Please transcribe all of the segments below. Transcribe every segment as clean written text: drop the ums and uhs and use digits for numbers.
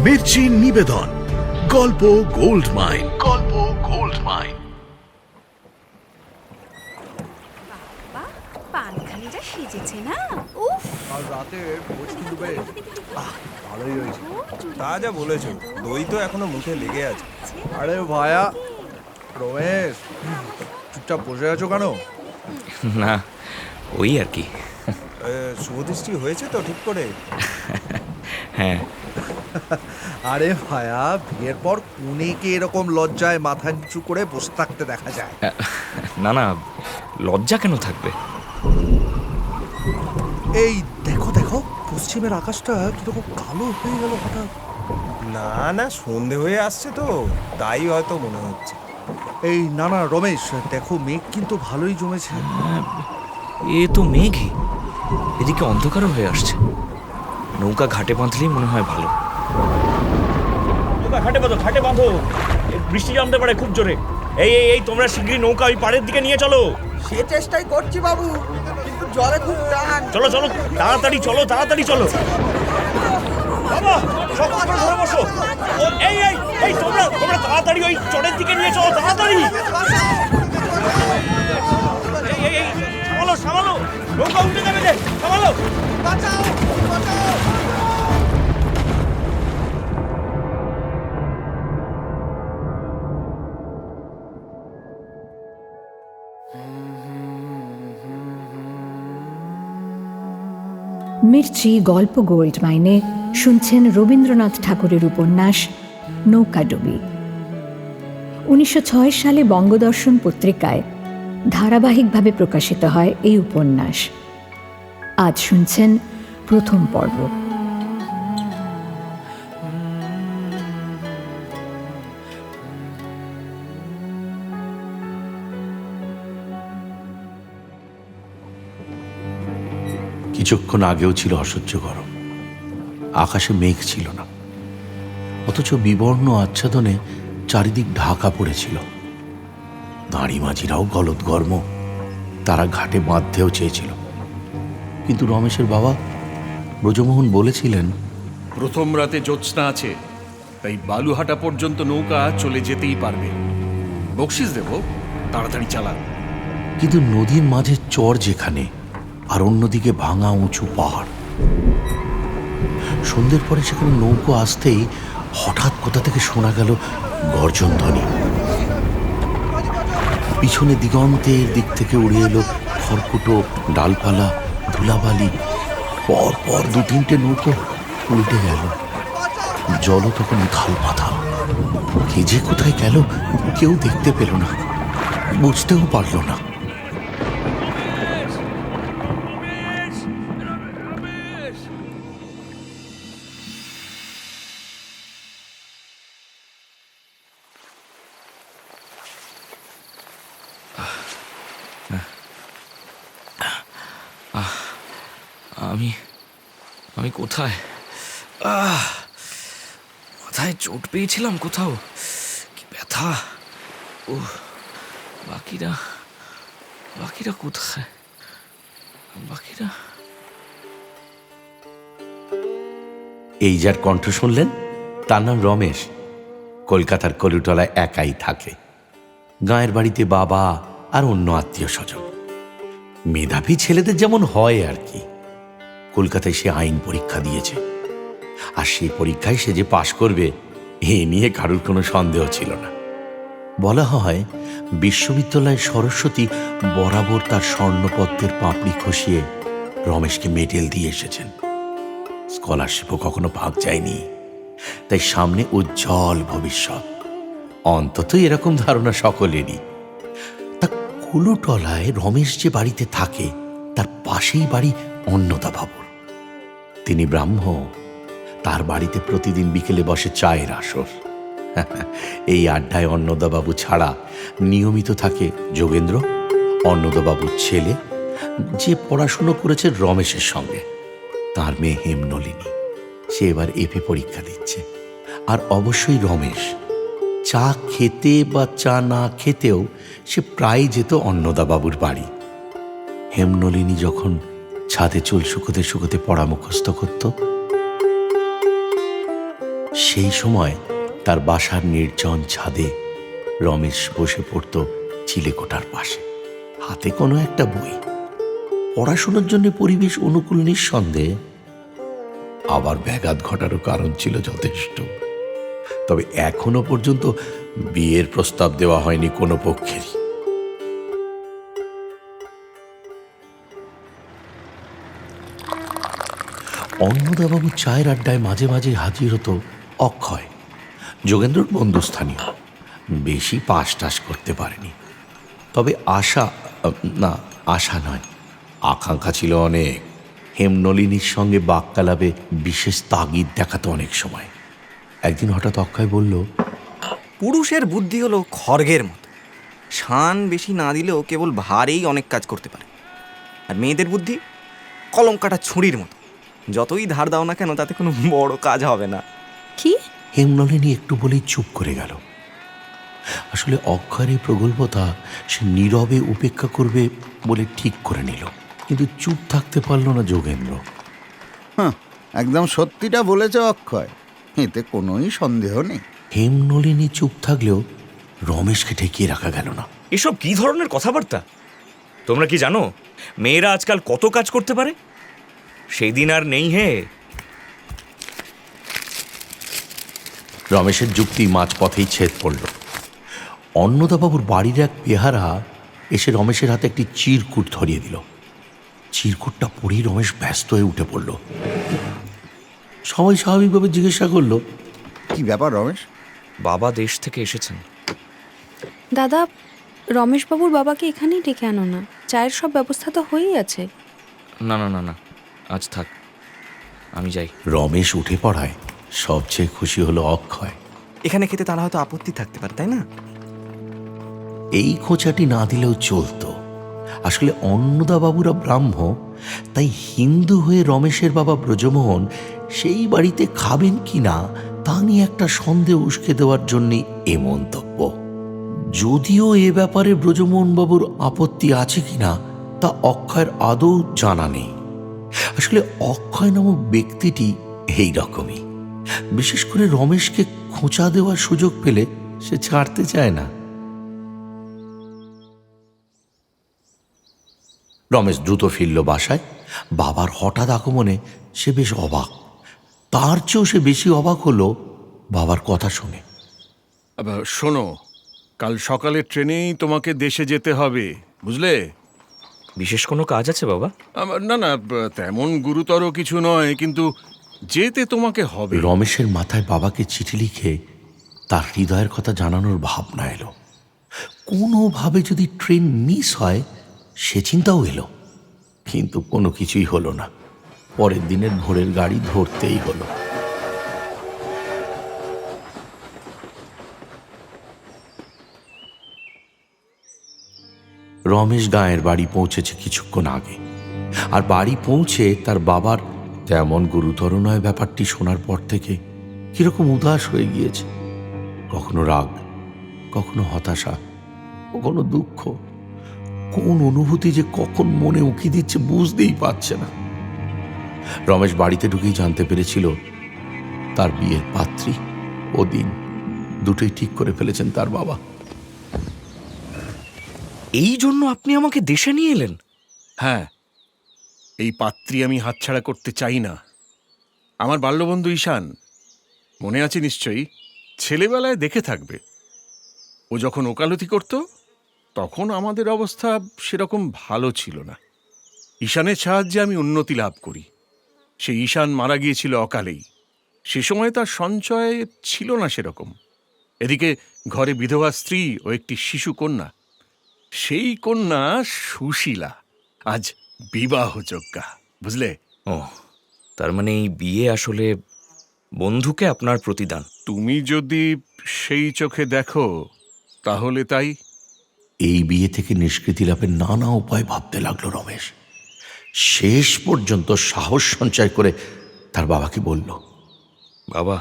মির্চি নিবেদন গল্প gold mine. গল্প গোল্ড মাইন। পানখানি যা সেজেছে না, উফ! আর রাতে ভোজ কিন্তু বেশ ভালোই হয়েছে। তা যা বলেছো, দই তো এখনো মুখে লেগে আছে। আরে ভায়া রমেশ, চুপচাপ বসে আছো কেন? না, ওই আর কি। শুভদৃষ্টি হয়েছে তো ঠিক করে? হ্যাঁ। আরে ভায়া, বিয়ের পর কুনিকে এরকম লজ্জায় মাথা নিচু করে বসে থাকতে দেখা যায়? না না, লজ্জা কেন থাকবে? এই দেখো দেখো, পশ্চিমের আকাশটা কিরকম কালো হয়ে গেল হঠাৎ। না না, সন্ধে হয়ে আসছে তো, তাই হয়তো মনে হচ্ছে। এই না না রমেশ, দেখো মেঘ কিন্তু ভালোই জমেছে। এ তো মেঘই, এদিকে অন্ধকারও হয়ে আসছে। নৌকা ঘাটে বাঁধলেই মনে হয় ভালো। নৌকা ঘাটে বাঁধো, ঘাটে বাঁধো, বৃষ্টি জমতে পারে খুব জোরে। এই এই এই তোমরা শিগগিরই নৌকা ওই পাড়ের দিকে নিয়ে চলো। সে চেষ্টাই করছি বাবু, কিন্তু জলে খুব টান। চলো চলো, তাড়াতাড়ি চলো, তাড়াতাড়ি চলো। বাবা, শক্ত করে ধরে বসো। এই এই এই তোমরা তোমরা তাড়াতাড়ি ওই চরের দিকে নিয়ে চলো, তাড়াতাড়ি। এই এই এই সামালো সামালো, নৌকা উঠে যাবে যে, সামালো। বাঁচাও বাঁচাও। মির্চি গল্প গোল্ড মাইনে শুনছেন রবীন্দ্রনাথ ঠাকুরের উপন্যাস নৌকাডুবি। 1906 সালে বঙ্গদর্শন পত্রিকায় ধারাবাহিকভাবে প্রকাশিত হয় এই উপন্যাস। আজ শুনছেন প্রথম পর্ব। কিছুক্ষণ আগেও ছিল অসহ্য গরম, আকাশে মেঘ ছিল না, অথচ বিবর্ণ আচ্ছাদনে চারিদিক ঢাকা পড়েছিল। দাঁড়ি মাঝিরাও গলদঘর্ম, তারা ঘাটে বাঁধতেও চেয়েছিল, কিন্তু রমেশের বাবা ব্রজমোহন বলেছিলেন, প্রথম রাতে জ্যোৎস্না আছে, তাই বালুহাটা পর্যন্ত নৌকা চলে যেতেই পারবে। বকশিস দেব, তাড়াতাড়ি চালা। কিন্তু নদীর মাঝে চর যেখানে, আর অন্যদিকে ভাঙা উঁচু পাহাড়। সন্ধ্যের পরে সেখানে নৌকো আসতেই হঠাৎ কোথা থেকে শোনা গেল গর্জন ধ্বনি। পিছনে দিগন্তের দিক থেকে উড়ে এলো খড়কুটো, ডালপালা, ধুলাবালি। পর পর দু তিনটে নৌকো উল্টে গেল। জলও তখন উথাল পাথাল। কে যে কোথায় গেল কেউ দেখতে পেল না, বুঝতেও পারল না। আমি আমি কোথায়? মাথায় চোট পেয়েছিলাম কোথাও, কি ব্যথা! ও, বাকিরা বাকিরা কোথায়? বাকিরা? এই যার কণ্ঠ শুনলেন, তার নাম রমেশ। কলকাতার কলুটলায় একাই থাকে। গাঁয়ের বাড়িতে বাবা আর অন্য আত্মীয় স্বজন। মেধাবী ছেলেদের যেমন হয় আর কি। কলকাতায় সে আইন পরীক্ষা দিয়েছে, আর সেই পরীক্ষায় সে যে পাশ করবে এ নিয়ে কারুর কোনো সন্দেহ ছিল না। বলা হয় বিশ্ববিদ্যালয়ের সরস্বতী বরাবর তার স্বর্ণপদ্মের পাপড়ি খসিয়ে রমেশকে মেডেল দিয়ে এসেছেন। স্কলারশিপও কখনো ভাগ যায়নি, তাই সামনে উজ্জ্বল ভবিষ্যৎ, অন্তত এরকম ধারণা সকলেরই। তা কুলুটলায় রমেশ যে বাড়িতে থাকে তার পাশেই বাড়ি অন্নদাবাবুর। তিনি ব্রাহ্ম, তার বাড়িতে প্রতিদিন বিকেলে বসে চায়ের আসর। এই আড্ডায় অন্নদাবাবু ছাড়া নিয়মিত থাকে যোগেন্দ্র, অন্নদাবাবুর ছেলে, যে পড়াশুনো করেছে রমেশের সঙ্গে। তার মেয়ে হেমনলিনী, সে এবার এফএ পরীক্ষা দিচ্ছে। আর অবশ্যই রমেশ চা খেতে বা চা না খেতেও সে প্রায় যেত অন্নদাবাবুর বাড়ি। হেমনলিনী যখন ছাদে চুল শুকোতে শুকোতে পড়া মুখস্থ করত, সেই সময় তার বাসার নির্জন ছাদে রমেশ বসে পড়ত চিলেকোঠার পাশে, হাতে কোনো একটা বই। পড়াশোনার জন্য পরিবেশ অনুকূল নিঃসন্দেহে, আবার ব্যাঘাত ঘটারও কারণ ছিল যথেষ্ট। তবে এখনো পর্যন্ত বিয়ের প্রস্তাব দেওয়া হয়নি কোনো পক্ষেরই। অন্নদাবাবু চায়ের আড্ডায় মাঝে মাঝে হাজির হতো অক্ষয়, যোগেন্দ্রর বন্ধুস্থানীয়। বেশি পাশ টাস করতে পারেনি, তবে আশা নয়, আকাঙ্ক্ষা ছিল অনেক। হেমনলিনীর সঙ্গে বাক্যালাপে বিশেষ তাগিদ দেখাতো অনেক সময়। একদিন হঠাৎ অক্ষয় বলল, পুরুষের বুদ্ধি হলো খড়গের মতো, শান বেশি না দিলেও কেবল ভারেই অনেক কাজ করতে পারে। আর মেয়েদের বুদ্ধি কলম কাটা ছুরির মতো, যতই ধার দাও না কেন তাতে কোনো বড় কাজ হবে না। কি? হেমনলিনী একটু বলেই চুপ করে গেল। আসলে অক্ষয়ের এই প্রগল্ভতা সে নীরবে উপেক্ষা করবে বলে ঠিক করে নিল, কিন্তু চুপ থাকতে পারল না যোগেন্দ্র। একদম সত্যিটা বলেছে অক্ষয়, এতে কোনোই সন্দেহ নেই। হেমনলিনী চুপ থাকলেও রমেশকে ঠেকিয়ে রাখা গেল না। এসব কি ধরনের কথাবার্তা? তোমরা কি জানো মেয়েরা আজকাল কত কাজ করতে পারে? সেই দিন আর নেই হে। রমেশের যুক্তি মাঝপথেই ছেদ পড়ল। অন্নদাবাবুর বাড়ির এক পেহারা এসে রমেশের হাতে একটি চিরকুট ধরিয়ে দিল। চিরকুটটা পড়েই রমেশ ব্যস্ত হয়ে উঠে পড়ল। সবাই স্বাভাবিকভাবে জিজ্ঞাসা করল, কি ব্যাপার রমেশ? বাবা দেশ থেকে এসেছেন। দাদা, রমেশবাবুর বাবাকে এখানেই ডেকে আনো না, চায়ের সব ব্যবস্থা তো হয়েই আছে। না না না না, আজ থাক, আমি যাই। রমেশ উঠে পড়ায় সবচেয়ে খুশি হলো অক্ষয়। এখানে খেতে তারা হয়তো আপত্তি থাকতে পারে, তাই না? এই খোঁচাটি না দিলেও চলতো। আসলে অন্নদাবাবুরা ব্রাহ্ম, তাই হিন্দু হয়ে রমেশের বাবা ব্রজমোহন সেই বাড়িতে খাবেন কি না তা নিয়ে একটা সন্দেহ উস্কে দেওয়ার জন্যে এ মন্তব্য। যদিও এ ব্যাপারে ব্রজমোহনবাবুর আপত্তি আছে কিনা তা অক্ষয়ের আদৌ জানা নেই। আসলে অক্ষয় নামক ব্যক্তিটি এই রকমই, বিশেষ করে রমেশকে খোঁচা দেওয়ার সুযোগ পেলে সে ছাড়তে চায় না। রমেশ দ্রুত ফিরল বাসায়। বাবার হঠাৎ আগমনে সে বেশ অবাক। তার চেয়েও সে বেশি অবাক হলো বাবার কথা শুনে। শোনো, কাল সকালে ট্রেনেই তোমাকে দেশে যেতে হবে, বুঝলে? বিশেষ কোনো কাজ আছে বাবা? না না, তেমন গুরুতর কিছু নয়, কিন্তু যেতে তোমাকে হবে। রমেশের মাথায় বাবাকে চিঠি লিখে তার হৃদয়ের কথা জানানোর ভাবনা এলো। কোনোভাবে যদি ট্রেন মিস হয় সে চিন্তাও এলো, কিন্তু কোনো কিছুই হলো না। পরের দিনের ভোরের গাড়ি ধরতেই হলো। রমেশ গাঁয়ের বাড়ি পৌঁছেছে কিছুক্ষণ আগে, আর বাড়ি পৌঁছে তার বাবার তেমন গুরুতর নয় ব্যাপারটি শোনার পর থেকে কিরকম উদাস হয়ে গিয়েছে। কখনো রাগ, কখনো হতাশা, কখনো দুঃখ। কোন অনুভূতি যে কখন মনে উকি দিচ্ছে বুঝতেই পারছে না। রমেশ বাড়িতে ঢুকেই জানতে পেরেছিল তার বিয়ের পাত্রী ও দিন দুটোই ঠিক করে ফেলেছেন তার বাবা। এই জন্য আপনি আমাকে দেশে নিয়ে এলেন? হ্যাঁ, এই পাত্রী আমি হাতছাড়া করতে চাই না। আমার বাল্যবন্ধু ঈশান, মনে আছে নিশ্চয়ই, ছেলেবেলায় দেখে থাকবে। ও যখন ওকালতি করত তখন আমাদের অবস্থা সেরকম ভালো ছিল না। ঈশানের সাহায্যে আমি উন্নতি লাভ করি। সেই ঈশান মারা গিয়েছিল অকালেই। সে সময় তার সঞ্চয় ছিল না সেরকম। এদিকে ঘরে বিধবা স্ত্রী ও একটি শিশু কন্যা। সেই কন্যা সুশীলা আজ বিবাহযোগ্যা, বুঝলে? ও, তার মানে এই বিয়ে আসলে বন্ধুকে আপনার প্রতিদান। তুমি যদি সেই চোখে দেখো তাহলে তাই। এই বিয়ে থেকে নিষ্কৃতি লাভের নানা উপায় ভাবতে লাগলো রমেশ। শেষ পর্যন্ত সাহস সঞ্চয় করে তার বাবাকে বলল, বাবা,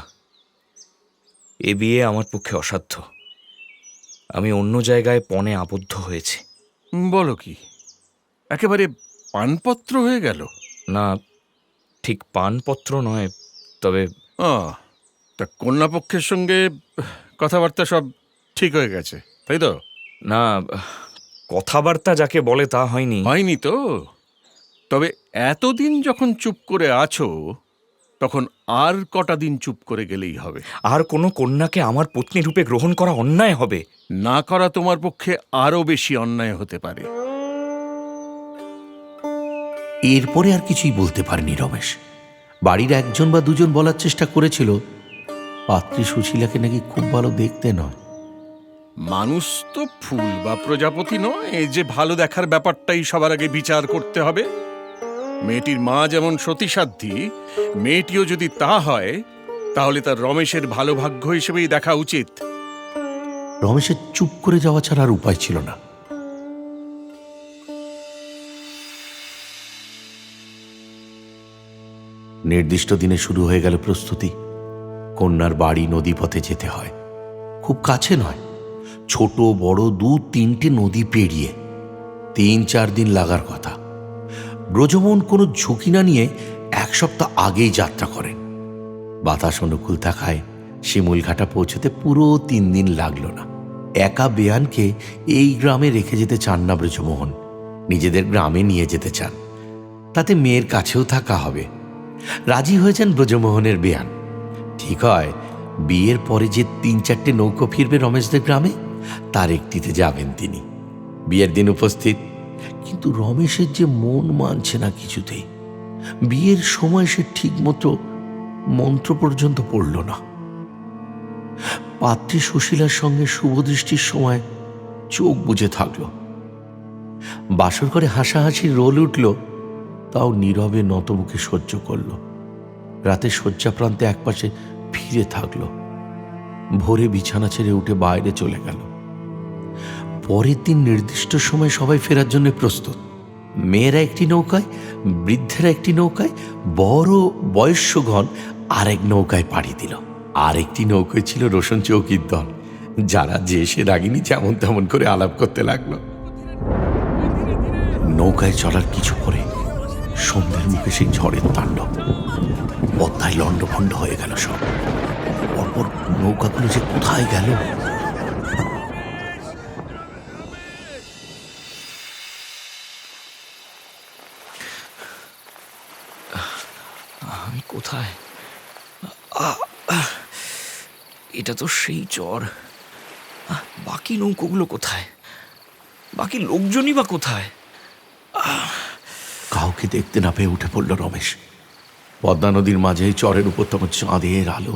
এ বিয়ে আমার পক্ষে অসাধ্য। আমি অন্য জায়গায় পণে আবদ্ধ হয়েছি। বলো কি, একেবারে পানপত্র হয়ে গেল? না, ঠিক পানপত্র নয়, তবে তা কন্যাপক্ষের সঙ্গে কথাবার্তা সব ঠিক হয়ে গেছে, তাই তো? না, কথাবার্তা যাকে বলে তা হয়নি। হয়নি তো? তবে এতদিন যখন চুপ করে আছো, তখন আর কটা দিন চুপ করে গেলেই হবে। আর কোনো কন্যাকে আমার পত্নী রূপে গ্রহণ করা অন্যায় হবে। না করা তোমার পক্ষে আরো বেশি অন্যায় হতে পারে। এরপরে আর কিছুই বলতে পারেনি রমেশ। বাড়ির একজন বা দুজন বলার চেষ্টা করেছিল পাত্রী সুশীলাকে নাকি খুব ভালো দেখতে নয়। মানুষ তো ফুল বা প্রজাপতি নয়, এই যে ভালো দেখার ব্যাপারটাই সবার আগে বিচার করতে হবে। মেয়েটির মা যেমন সতীসাধ্যী, মেয়েটিও যদি তা হয়, তাহলে তার রমেশের ভালো ভাগ্য হিসেবেই দেখা উচিত। রমেশের চুপ করে যাওয়া ছাড়া আর উপায় ছিল না। নির্দিষ্ট দিনে শুরু হয়ে গেল প্রস্তুতি। কন্যার বাড়ি নদীপথে যেতে হয়, খুব কাছে নয়, ছোট বড় 2-3টে নদী পেরিয়ে 3-4 দিন লাগার কথা। ব্রজমোহন কোনো ঝুঁকি না নিয়ে 1 সপ্তাহ আগেই যাত্রা করেন। বাতাস অনুকূল থাকায় শিমুলঘাটা পৌঁছতে পুরো 3 দিন লাগলো না। একা বেয়ানকে এই গ্রামে রেখে যেতে চান না ব্রজমোহন, নিজেদের গ্রামে নিয়ে যেতে চান, তাতে মেয়ের কাছেও থাকা হবে। রাজি হয়েছেন ব্রজমোহনের বেয়ান। ঠিক হয়, বিয়ের পরে যে 3-4টে নৌকো ফিরবে রমেশদের গ্রামে, তার একটিতে যাবেন তিনি। বিয়ের দিন উপস্থিত, কিন্তু রমেশের যে মন মানছে না কিছুতেই। বিয়ের সময় সে ঠিকমতো মন্ত্র পর্যন্ত পড়ল না। পাত্রী সুশীলার সঙ্গে শুভদৃষ্টির সময় চোখ বুজে থাকল। বাসর করে হাসাহাসির রোল উঠল, তাও নীরবে নতমুখে সহ্য করল। রাতে শয্যাপ্রান্তে একপাশে ফিরে থাকল। ভোরে বিছানা ছেড়ে উঠে বাইরে চলে গেল। পরের দিন নির্দিষ্ট সময় সবাই ফেরার জন্য প্রস্তুত। মেয়েরা একটি নৌকায়, বৃদ্ধেরা একটি নৌকায়, বড় বয়স্যগণ আরেক নৌকায় পাড়ি দিল। আরেকটি নৌকায় ছিল রোশন চৌকির দল, যারা যে সে রাগিনী যেমন তেমন করে আলাপ করতে লাগলো। নৌকায় চলার কিছু পরে সন্ধ্যের মুখে সেই ঝড়ের তাণ্ডব। পদ্মায় লণ্ডভণ্ড হয়ে গেল সব। পরপর নৌকাগুলো যে কোথায় গেল। আমি কোথায়? এটা তো সেই চর। বাকি নৌকোগুলো কোথায়? বাকি লোকজনই বা কোথায়? কাউকে দেখতে না পেয়ে উঠে পড়ল রমেশ। পদ্মা নদীর মাঝে চরের উপর তখন চাঁদের আলো,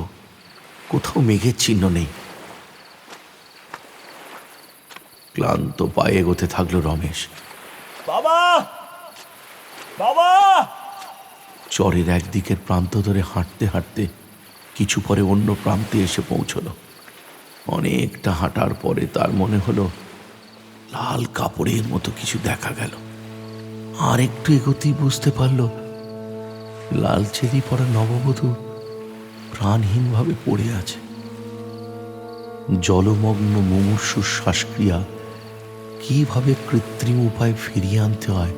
কোথাও মেঘের চিহ্ন নেই। ক্লান্ত পায়ে এগোতে থাকলো রমেশ। বাবা, বাবা! চরের একদিকের প্রান্ত ধরে হাঁটতে হাঁটতে কিছু পরে অন্য প্রান্তে এসে পৌঁছল। অনেকটা হাঁটার পরে তার মনে হলো লাল কাপড়ের মতো কিছু দেখা গেল। আর একটু এগোতেই বুঝতে পারল লাল চেরি পরা নববধূ প্রাণহীনভাবে পড়ে আছে। জলমগ্ন মুমূর্ষুর শ্বাসক্রিয়া কিভাবে কৃত্রিম উপায়ে ফিরিয়ে আনতে হয়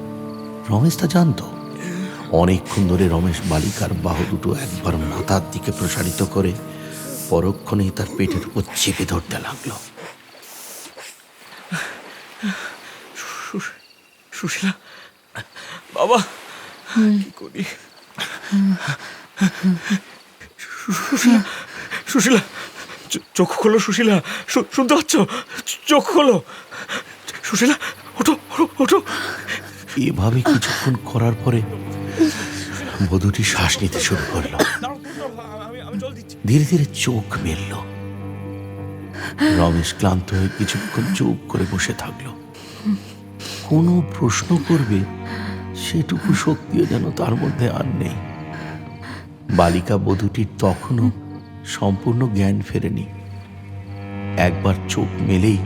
রমেশ তা জানত। অনেকক্ষণ ধরে রমেশ বালিকার বাহু দুটো একবার মাথার দিকে প্রসারিত করে পরক্ষণেই তার পেটের উপর চেপে ধরতে লাগলো। সুশীলা, বাবা, কি করি? সুশীলা, সুশীলা, চোখ খোলো সুশীলা, শুনতে পাচ্ছ? চোখ খোলো সুশীলা, ওঠো ওঠো। এভাবে কিছুক্ষণ করার পরে বধূটি শ্বাস নিতে শুরু করলো। ধীরে ধীরে চোখ মেলল। রমেশ ক্লান্ত হয়ে কিছুক্ষণ চুপ করে বসে থাকলো। কোনো প্রশ্ন করবে সেটুকু শক্তিও যেন তার মধ্যে আর নেই। বালিকা বধূটির তখনও সম্পূর্ণ জ্ঞান ফেরেনি। একবার চোখ মেলেই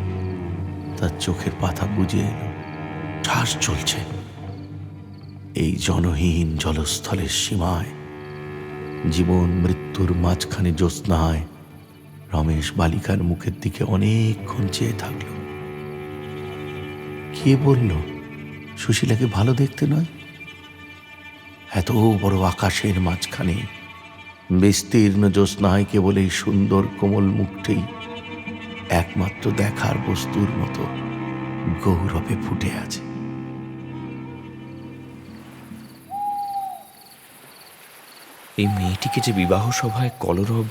তার চোখের পাতা বুজে এলো, শ্বাস চলছে। এই জনহীন জলস্থলের সীমায়, জীবন মৃত্যুর মাঝখানে জ্যোৎস্নায় রমেশ বালিকার মুখের দিকে অনেকক্ষণ চেয়ে থাকল। কে বলল সুশীলাকে ভালো দেখতে নয়? এত বড় আকাশের মাঝখানে বিস্তীর্ণ জ্যোৎস্নায় কেবল এই সুন্দর কোমল মুখটি একমাত্র দেখার বস্তুর মতো গৌরবে ফুটে আছে। এই মেয়েটিকে যে বিবাহ সভায় কলরব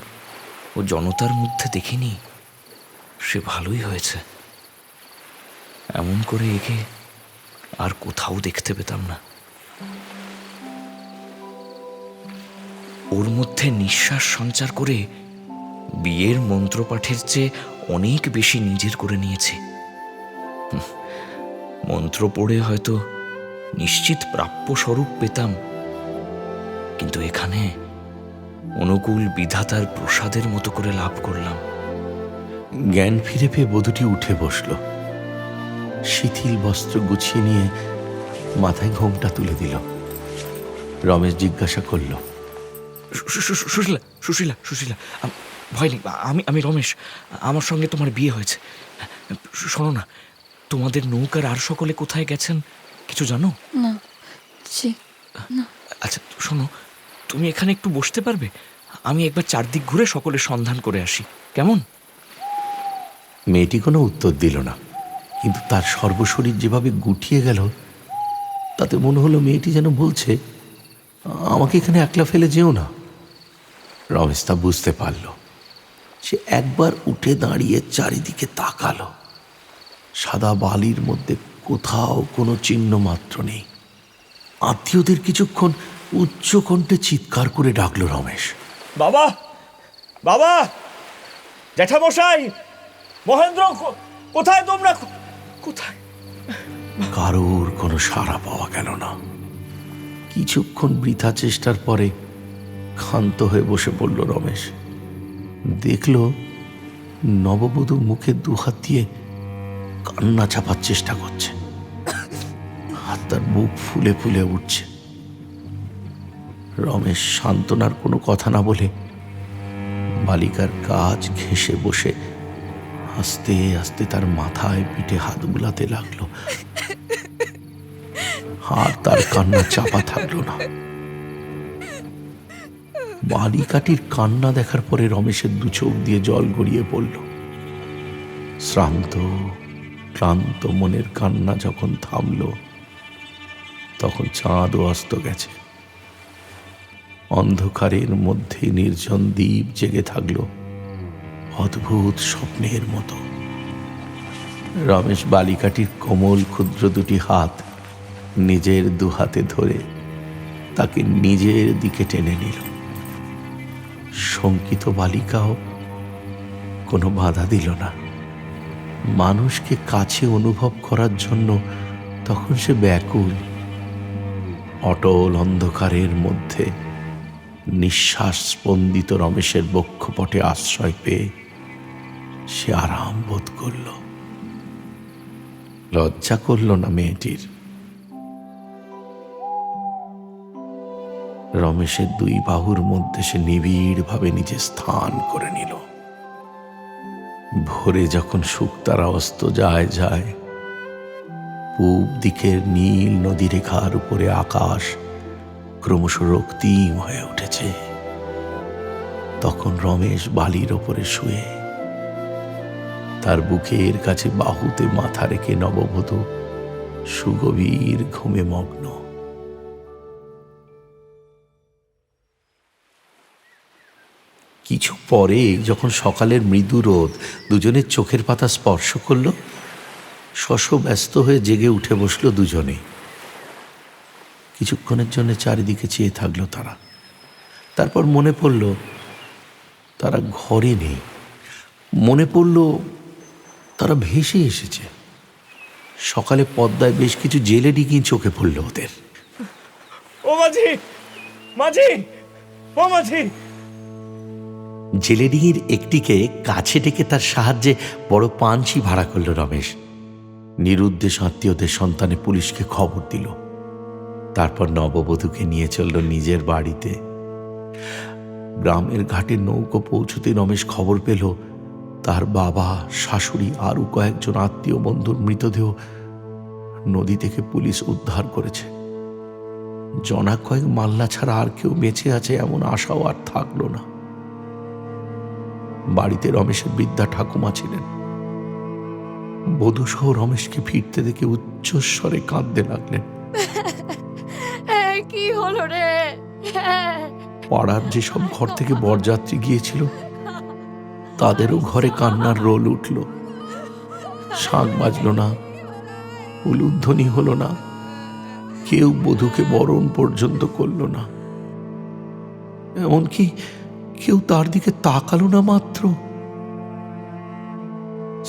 ও জনতার মধ্যে দেখিনি, সে ভালোই হয়েছে। এমন করে একে আর কোথাও দেখতে পেতাম না। ওর মধ্যে নিঃশ্বাস সঞ্চার করে বিয়ের মন্ত্রপাঠের চেয়ে অনেক বেশি নিজের করে নিয়েছে। মন্ত্র পড়ে হয়তো নিশ্চিত প্রাপ্য স্বরূপ পেতাম, কিন্তু এখানে অনুকূল বিধাতার প্রসাদের মতো করে লাভ করলাম। জ্ঞান ফিরে পেয়ে বধূটি উঠে বসল, শিথিল বস্ত্র গুছিয়ে নিয়ে মাথায় ঘোমটা তুলে দিল। রমেশ জিজ্ঞাসা করল, সুশীলা সুশীলা সুশীলা, ভয় নেই, আমি রমেশ। আমার সঙ্গে তোমার বিয়ে হয়েছে। শোনো না, তোমাদের নৌকার আর সকলে কোথায় গেছেন কিছু জানো? না। আচ্ছা শোনো, তুমি এখানে একটু বসতে পারবে? আমি একবার চারদিক ঘুরে সকলের সন্ধান করে আসি, কেমন? মেয়েটি কোনো উত্তর দিল না, কিন্তু তার সর্বশরীর যেভাবে গুটিয়ে গেল তাতে মনে হলো মেয়েটি যেন বলছে, আমাকে এখানে একলা ফেলে যেও না। রমেশ তা বুঝতে পারল। সে একবার উঠে দাঁড়িয়ে চারিদিকে তাকালো। সাদা বালির মধ্যে কোথাও কোনো চিহ্ন মাত্র নেই। আত্মীয়দের কিছুক্ষণ উচ্চ কণ্ঠে চিৎকার করে ডাকল রমেশ, বাবা, বাবা, জ্যাঠামশাই, মহেন্দ্র, কোথায় তোমরা? কোথায়? কারোর কোনো সাড়া পাওয়া গেল না। কিছুক্ষণ বৃথা চেষ্টার পরে ক্ষান্ত হয়ে বসে পড়ল রমেশ। দেখল নববধূ মুখে দুহাত দিয়ে কান্না চাপার চেষ্টা করছে, আর তার বুক ফুলে ফুলে উঠছে। রমেশ সান্ত্বনার কোনো কথা না বলে বালিকার কাজ ঘেঁষে বসে আস্তে আস্তে তার মাথায় পিঠে হাত বুলাতে লাগলো। আর তার কান্না চাপা থাকলো না। বালিকাটির কান্না দেখার পরে রমেশের দু চোখ দিয়ে জল গড়িয়ে পড়ল। শ্রান্ত ক্লান্ত মনের কান্না যখন থামল, তখন চাঁদও অস্ত গেছে। অন্ধকারের মধ্যে নির্জন দ্বীপ জেগে থাকলো অদ্ভুত স্বপ্নের মতো। রমেশ বালিকাটির কোমল ক্ষুদ্র দুটি হাত নিজের দুহাতে ধরে তাকে নিজের দিকে টেনে নিল। শঙ্কিত বালিকাও কোনো বাধা দিল না। মানুষকে কাছে অনুভব করার জন্য তখন সে ব্যাকুল। অটল অন্ধকারের মধ্যে নিঃশ্বাস স্পন্দিত রমেশের বক্ষপটে আশ্রয় পেয়ে সে আরাম বোধ করল। লজ্জা করল না মেয়েটির। রমেশের দুই বাহুর মধ্যে সে নিবিড়ভাবে নিজে স্থান করে নিল। ভোরে যখন শুকতারা অস্ত যায়, পূব দিকের নীল নদী রেখার উপরে আকাশ ক্রমশ রক্তিম হয়ে উঠেছে, তখন রমেশ বালির ওপরে শুয়ে তার বুকের কাছে বাহুতে মাথা রেখে নববধূ সুগভীর ঘুমে মগ্ন। কিছু পরে যখন সকালের মৃদু রোদ দুজনের চোখের পাতা স্পর্শ করল, শশ ব্যস্ত হয়ে জেগে উঠে বসল দুজনে। কিছুক্ষণের জন্য চারিদিকে চেয়ে থাকলো তারা। তারপর মনে পড়ল তারা ঘরে নেই। মনে পড়ল তারা ভেসে এসেছে। সকালে পদ্মায় বেশ কিছু জেলে ডিঙি চোখে পড়ল ওদের। ও মাঝি, মাঝি, ও মাঝি। জেলে ডিঙির একটিকে কাছে ডেকে তার সাহায্যে বড় পাঞ্চি ভাড়া করল রমেশ। নিরুদ্দেশ আত্মীয়দের সন্তানে পুলিশকে খবর দিল। তারপর নববধূকে নিয়ে চলল নিজের বাড়িতে। গ্রামের ঘাটে নৌকো পৌঁছতে রমেশ খবর পেল তার বাবা, শাশুড়ি আরও কয়েকজন আত্মীয় বন্ধুর মৃতদেহ নদী থেকে পুলিশ উদ্ধার করেছে। জনা কয়েক মাল্লা ছাড়া আর কেউ বেঁচে আছে এমন আশাও আর থাকলো না। বাড়িতে রমেশের বৃদ্ধা ঠাকুমা ছিলেন। বধূসহ রমেশকে ফিরতে দেখে উচ্চস্বরে কাঁদতে লাগলেন। কি হলো রে? পাড়ার যেসব ঘর থেকে বরযাত্রী গিয়েছিল তাদেরও ঘরে কান্নার রোল উঠল। শাঁখ বাজল না, উলুধ্বনি হলো না, কেউ বধূকে বরণ পর্যন্ত করল না। এমনকি কেউ তার দিকে তাকালো না মাত্র।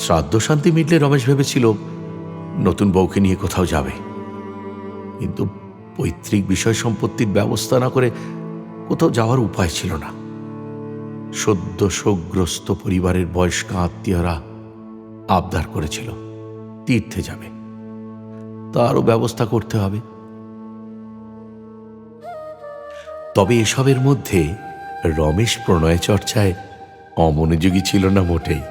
শ্রাদ্ধ শান্তি মিটলে রমেশ ভেবেছিল নতুন বউকে নিয়ে কোথাও যাবে, কিন্তু পৈতৃক বিষয় সম্পত্তির ব্যবস্থা না করে কোথাও যাওয়ার উপায় ছিল না। সদ্য শোকগ্রস্ত পরিবারের বয়স্ক আত্মীয়রা আবদার করেছিল তীর্থে যাবে, তারও ব্যবস্থা করতে হবে। তবে এসবের মধ্যে রমেশ প্রণয় চর্চায় অমনোযোগী ছিল না মোটেই।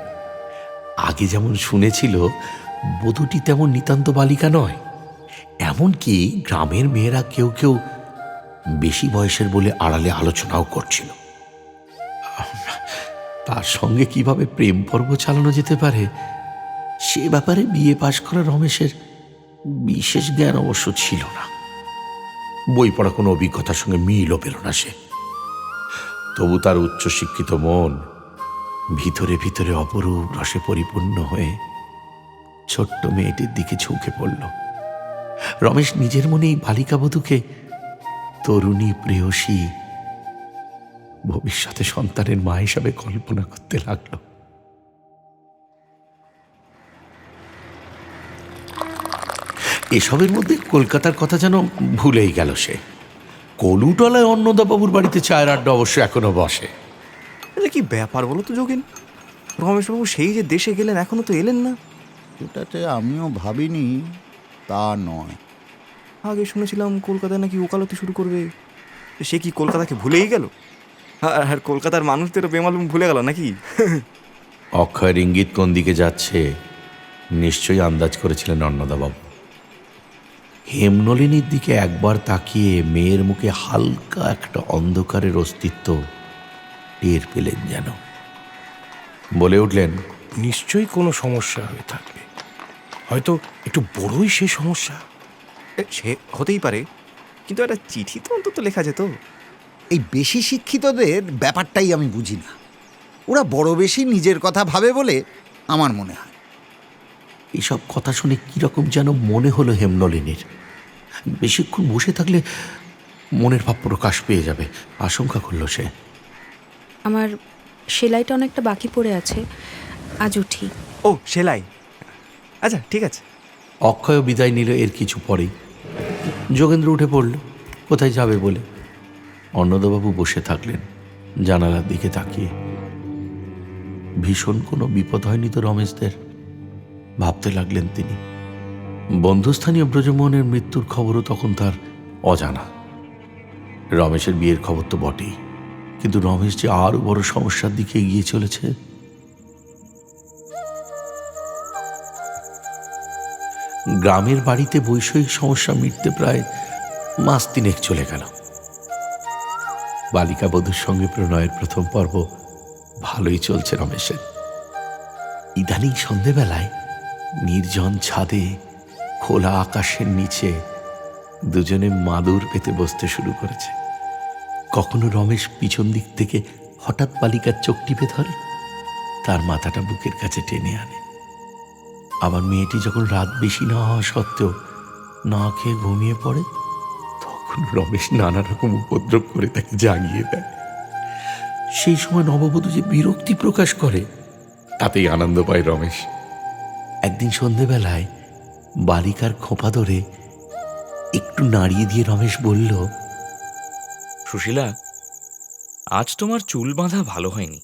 আগে যেমন শুনেছিল বধূটি তেমন নিতান্ত বালিকা নয়, এমনকি গ্রামের মেয়েরা কেউ কেউ বেশি বয়সের বলে আড়ালে আলোচনাও করছিল। তার সঙ্গে কিভাবে প্রেম পর্ব চালানো যেতে পারে সে ব্যাপারে বিয়ে পাশ করা রমেশের বিশেষ জ্ঞান অবশ্য ছিল না। বই পড়া কোনো অভিজ্ঞতার সঙ্গে মিলও পেল না সে। তবু তার উচ্চশিক্ষিত মন ভিতরে ভিতরে অপরূপ রসে পরিপূর্ণ হয়ে ছোট্ট মেয়েটির দিকে ঝুঁকে পড়ল। রমেশ নিজের মনেই বালিকা বধূকে তরুণী, প্রেয়সী, ভবিষ্যতে সন্তানের মা হিসাবে কল্পনা করতে লাগল। এসবের মধ্যে কলকাতার কথা যেন ভুলেই গেল সে। কলুটলায় অন্নদাবাবুর বাড়িতে চায়ের আড্ডা অবশ্য এখনো বসে। এটা কি ব্যাপার বলো তো যোগেন? রমেশবাবু সেই যে দেশে গেলেন এখনো তো এলেন না। এটাতে আমিও ভাবিনি তা নয়। আগে শুনেছিলাম কলকাতায় নাকি ওকালতি শুরু করবে। সে কি কলকাতাকে ভুলেই গেল? আর কলকাতার মানুষদেরও বেমালুম ভুলে গেল নাকি? অক্ষয়ের ইঙ্গিত কোন দিকে যাচ্ছে নিশ্চয়ই আন্দাজ করেছিলেন অন্নদাবাবু। হেমনলিনীর দিকে একবার তাকিয়ে মেয়ের মুখে হালকা একটা অন্ধকারের অস্তিত্ব টের পেলেন যেন। বলে উঠলেন, নিশ্চয়ই কোনো সমস্যা হয়ে থাকবে, হয়তো একটু বড়ই সে সমস্যা। সে হতেই পারে, কিন্তু একটা চিঠি তো অন্তত লেখা যেত। এই বেশি শিক্ষিতদের ব্যাপারটাই আমি বুঝি না। ওরা বড় বেশি নিজের কথা ভাবে বলে আমার মনে হয়। এসব কথা শুনে কিরকম যেন মনে হলো হেমনলিনীর। বেশিক্ষণ বসে থাকলে মনের ভাব প্রকাশ পেয়ে যাবে, আশঙ্কা করল সে। আমার সেলাইটা অনেকটা বাকি পড়ে আছে, আজ উঠি। ও সেলাই, আচ্ছা ঠিক আছে। অক্ষয় বিদায় নিল এর কিছু পরেই। যোগেন্দ্র উঠে পড়ল কোথায় যাবে বলে। অন্নদাবাবু বসে থাকলেন জানালার দিকে তাকিয়ে। ভীষণ কোনো বিপদ হয়নি তো রমেশদের, ভাবতে লাগলেন তিনি। বন্ধুস্থানীয় ব্রজমোহনের মৃত্যুর খবরও তখন তার অজানা। রমেশের বিয়ের খবর তো বটেই, কিন্তু রমেশ যে আরও বড় সমস্যার দিকে এগিয়ে চলেছে। গ্রামের বাড়িতে বৈষয়িক সমস্যা মিটতে প্রায় মাস তিনেক চলে গেল। বালিকা বধূর সঙ্গে প্রণয়ের প্রথম পর্ব ভালোই চলছে রমেশের। ইদানিং সন্ধেবেলায় নির্জন ছাদে খোলা আকাশের নিচে দুজনে মাদুর পেতে বসতে শুরু করেছে। কখনো রমেশ পিছন দিক থেকে হঠাৎ বালিকার চোখ টিপে ধরে, তার মাথাটা বুকের কাছে টেনে আনে। আবার মেয়েটি যখন রাত বেশি না হওয়া সত্ত্বেও না খেয়ে ঘুমিয়ে পড়ে, তখন রমেশ নানা রকম উপদ্রব করে তাকে জাগিয়ে দেয়। সেই সময় নববধূ যে বিরক্তি প্রকাশ করে, তাতেই আনন্দ পায় রমেশ। একদিন সন্ধেবেলায় বালিকার খোঁপা ধরে একটু নাড়িয়ে দিয়ে রমেশ বলল, সুশীলা, আজ তোমার চুল বাঁধা ভালো হয়নি।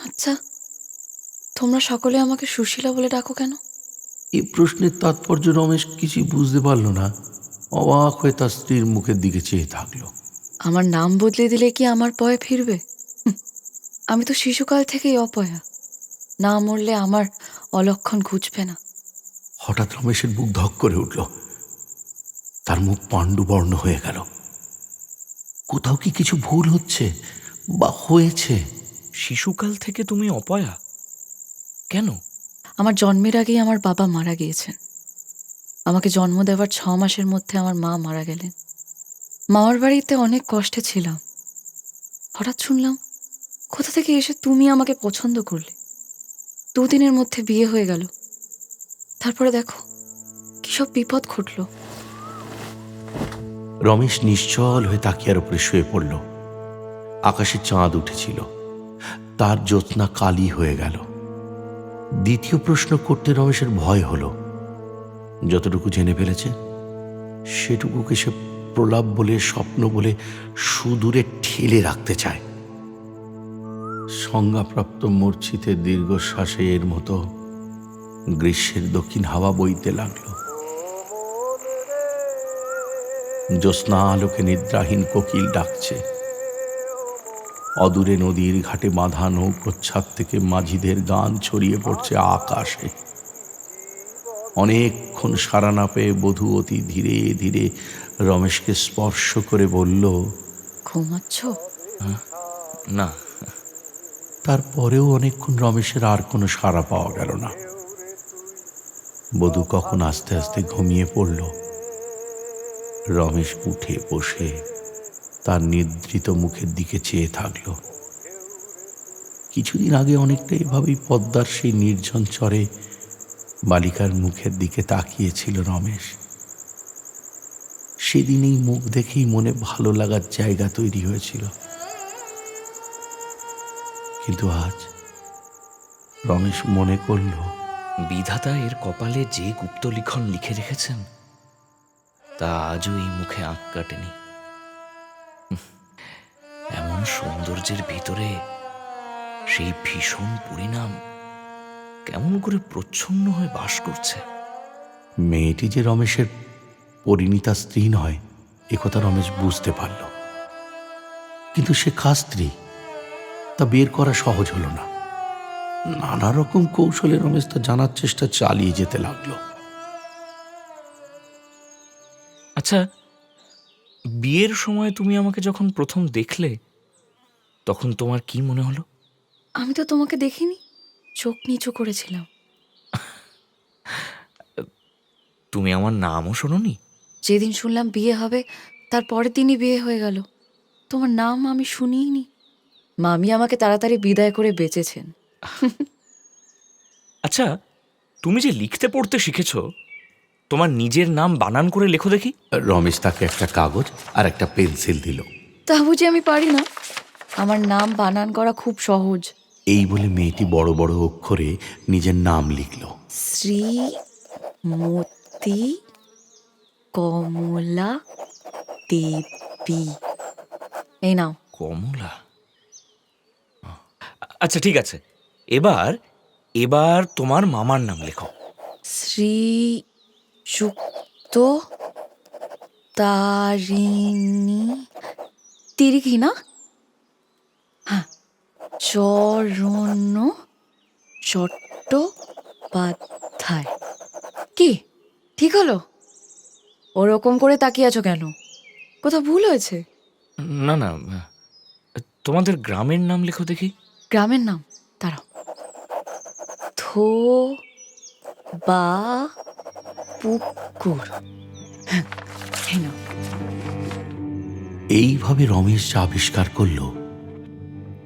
আচ্ছা, তোমরা সকলে আমাকে সুশীলা বলে ডাকো কেন? এই প্রশ্নের তাৎপর্য রমেশ কিছুই বুঝতে পারল না। অবাক হয়ে তার স্ত্রীর মুখের দিকে চেয়ে থাকলো। আমার নাম বদলে দিলে কি আমার পয়া ফিরবে? আমি তো শিশুকাল থেকেই অপয়া। না মরলে আমার অলক্ষণ ঘুচবে না। হঠাৎ রমেশের বুক ধক করে উঠল, তার মুখ পাণ্ডুবর্ণ হয়ে গেল। কোথাও কি কিছু ভুল হচ্ছে বা হয়েছে? শিশুকাল থেকে তুমি অপয়া? কেন? আমার জন্মের আগেই আমার বাবা মারা গিয়েছেন। আমাকে জন্ম দেওয়ার 6 মাসের মধ্যে আমার মা মারা গেলেন। মামার বাড়িতে অনেক কষ্টে ছিলাম। হঠাৎ শুনলাম কোথা থেকে এসে তুমি আমাকে পছন্দ করলে। 2 দিনের মধ্যে বিয়ে হয়ে গেল। তারপরে দেখো কি সব বিপদ ঘটলো। রমেশ নিশ্চল হয়ে তাকিয়ার উপরে শুয়ে পড়ল। আকাশে চাঁদ উঠেছিল, তার জ্যোৎস্না কালি হয়ে গেল। দ্বিতীয় প্রশ্ন করতে রমেশের ভয় হলো। যতটুকু জেনে ফেলেছে সেটুকুকে সে প্রলাপ বলে, স্বপ্ন বলে সুদূরে ঠেলে রাখতে চায়। সংজ্ঞাপ্রাপ্ত মূর্ছিতের দীর্ঘশ্বাসে এর মতো গ্রীষ্মের দক্ষিণ হাওয়া বইতে লাগল। জ্যোৎস্না আলোকে নিদ্রাহীন কোকিল ডাকছে। অদূরে নদীর ঘাটে বাঁধা নৌকোচ্ছাদ থেকে মাঝিদের গান ছড়িয়ে পড়ছে আকাশে। অনেকক্ষণ সাড়া না পেয়ে বধূ অতি ধীরে ধীরে রমেশকে স্পর্শ করে বলল, ঘুমাচ্ছ? না। তারপরেও অনেকক্ষণ রমেশের আর কোনো সাড়া পাওয়া গেল না। বধূ কখন আস্তে আস্তে ঘুমিয়ে পড়ল। রমেশ উঠে বসে তার নিদ্রিত মুখের দিকে চেয়ে থাকল। কিছুদিন আগে অনেকটা এভাবেই পদ্মার সেই নির্জন চরে বালিকার মুখের দিকে তাকিয়েছিল রমেশ। সেদিন এই মুখ দেখেই মনে ভালো লাগার জায়গা তৈরি হয়েছিল। কিন্তু আজ রমেশ মনে করল, বিধাতা এর কপালে যে গুপ্ত লিখন লিখে রেখেছেন তা আজও এই মুখে আঁক কাটেনি। এমন সৌন্দর্যের ভিতরে সেই ভীষণ পরিণাম কেমন করে প্রচ্ছন্ন হয়ে বাস করছে। মেয়েটি যে রমেশের পরিণীতা স্ত্রী নয় একথা রমেশ বুঝতে পারল। কিন্তু সে কার স্ত্রী তা বের করা সহজ হলো না। নানা রকম কৌশলে রমেশ তা জানার চেষ্টা চালিয়ে যেতে লাগলো। আচ্ছা, বিয়ের সময় তুমি আমাকে যখন প্রথম দেখলে তখন তোমার কি মনে হলো? আমি তো তোমাকে দেখিনি, চোখ নিচু করেছিলাম। তুমি আমার নামও শোনোনি? যেদিন শুনলাম বিয়ে হবে তার পরের দিনই বিয়ে হয়ে গেল। তোমার নাম আমি শুনিনি। মামি আমাকে তাড়াতাড়ি বিদায় করে বেঁচেছেন। আচ্ছা, তুমি যে লিখতে পড়তে শিখেছ তোমার নিজের নাম বানান করে লেখো দেখি। রমেশ তাকে একটা কাগজ আর একটা পেন্সিল দিল। তা বুঝি আমি পারি না? আমার নাম বানান করা খুব সহজ। এই বলে মেয়েটি বড় বড় অক্ষরে নিজের নাম লিখল। শ্রীমতী কমলা দেবী। এই নাও। কমলা? আচ্ছা ঠিক আছে, এবার এবার তোমার মামার নাম লেখো। শ্রীযুক্ত তারিণী তিরিঘি না? হ্যাঁ, চরণ চট্টোপাধ্যায়। কি ঠিক হলো? ওরকম করে তাকিয়ে আছো কেন? কোথাও ভুল হয়েছে? না না, তোমাদের গ্রামের নাম লেখো দেখি। গ্রামের নাম দাঁড়াও। থো বা পুকুর। হ্যাঁ, এই নাও। এইভাবে রমেশ যা আবিষ্কার করল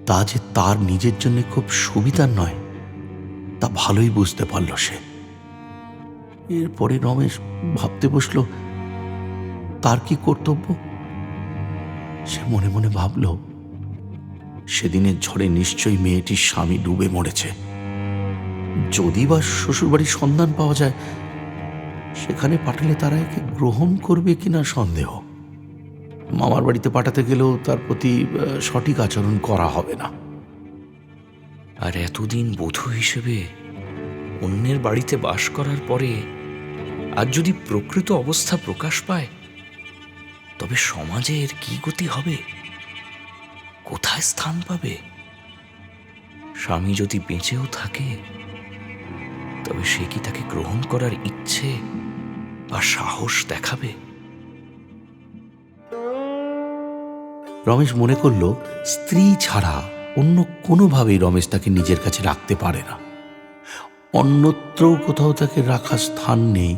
তা যে তার নিজের জন্য খুব সুবিধার নয় তা ভালোই বুঝতে পারল সে। এরপরে রমেশ ভাবতে বসল তার কি কর্তব্য। সে মনে মনে ভাবল, সেদিনের ঝড়ে নিশ্চয়ই মেয়েটির স্বামী ডুবে মরেছে। যদি বা শ্বশুরবাড়ির সন্ধান পাওয়া যায় সেখানে পাঠালে তারা একে গ্রহণ করবে কিনা সন্দেহ। মামার বাড়িতে পাঠাতে গেলেও তার প্রতি সঠিক আচরণ করা হবে না। আর এতদিন বধূ হিসেবে অন্যের বাড়িতে বাস করার পরে আজ যদি প্রকৃত অবস্থা প্রকাশ পায় তবে সমাজে এর কি গতি হবে? কোথায় স্থান পাবে? স্বামী যদি বেঁচেও থাকে তবে সে কি তাকে গ্রহণ করার ইচ্ছে বা সাহস দেখাবে? রমেশ মনে করল স্ত্রী ছাড়া অন্য কোনোভাবেই রমেশ তাকে নিজের কাছে রাখতে পারে না। অন্যত্রও কোথাও তাকে রাখার স্থান নেই,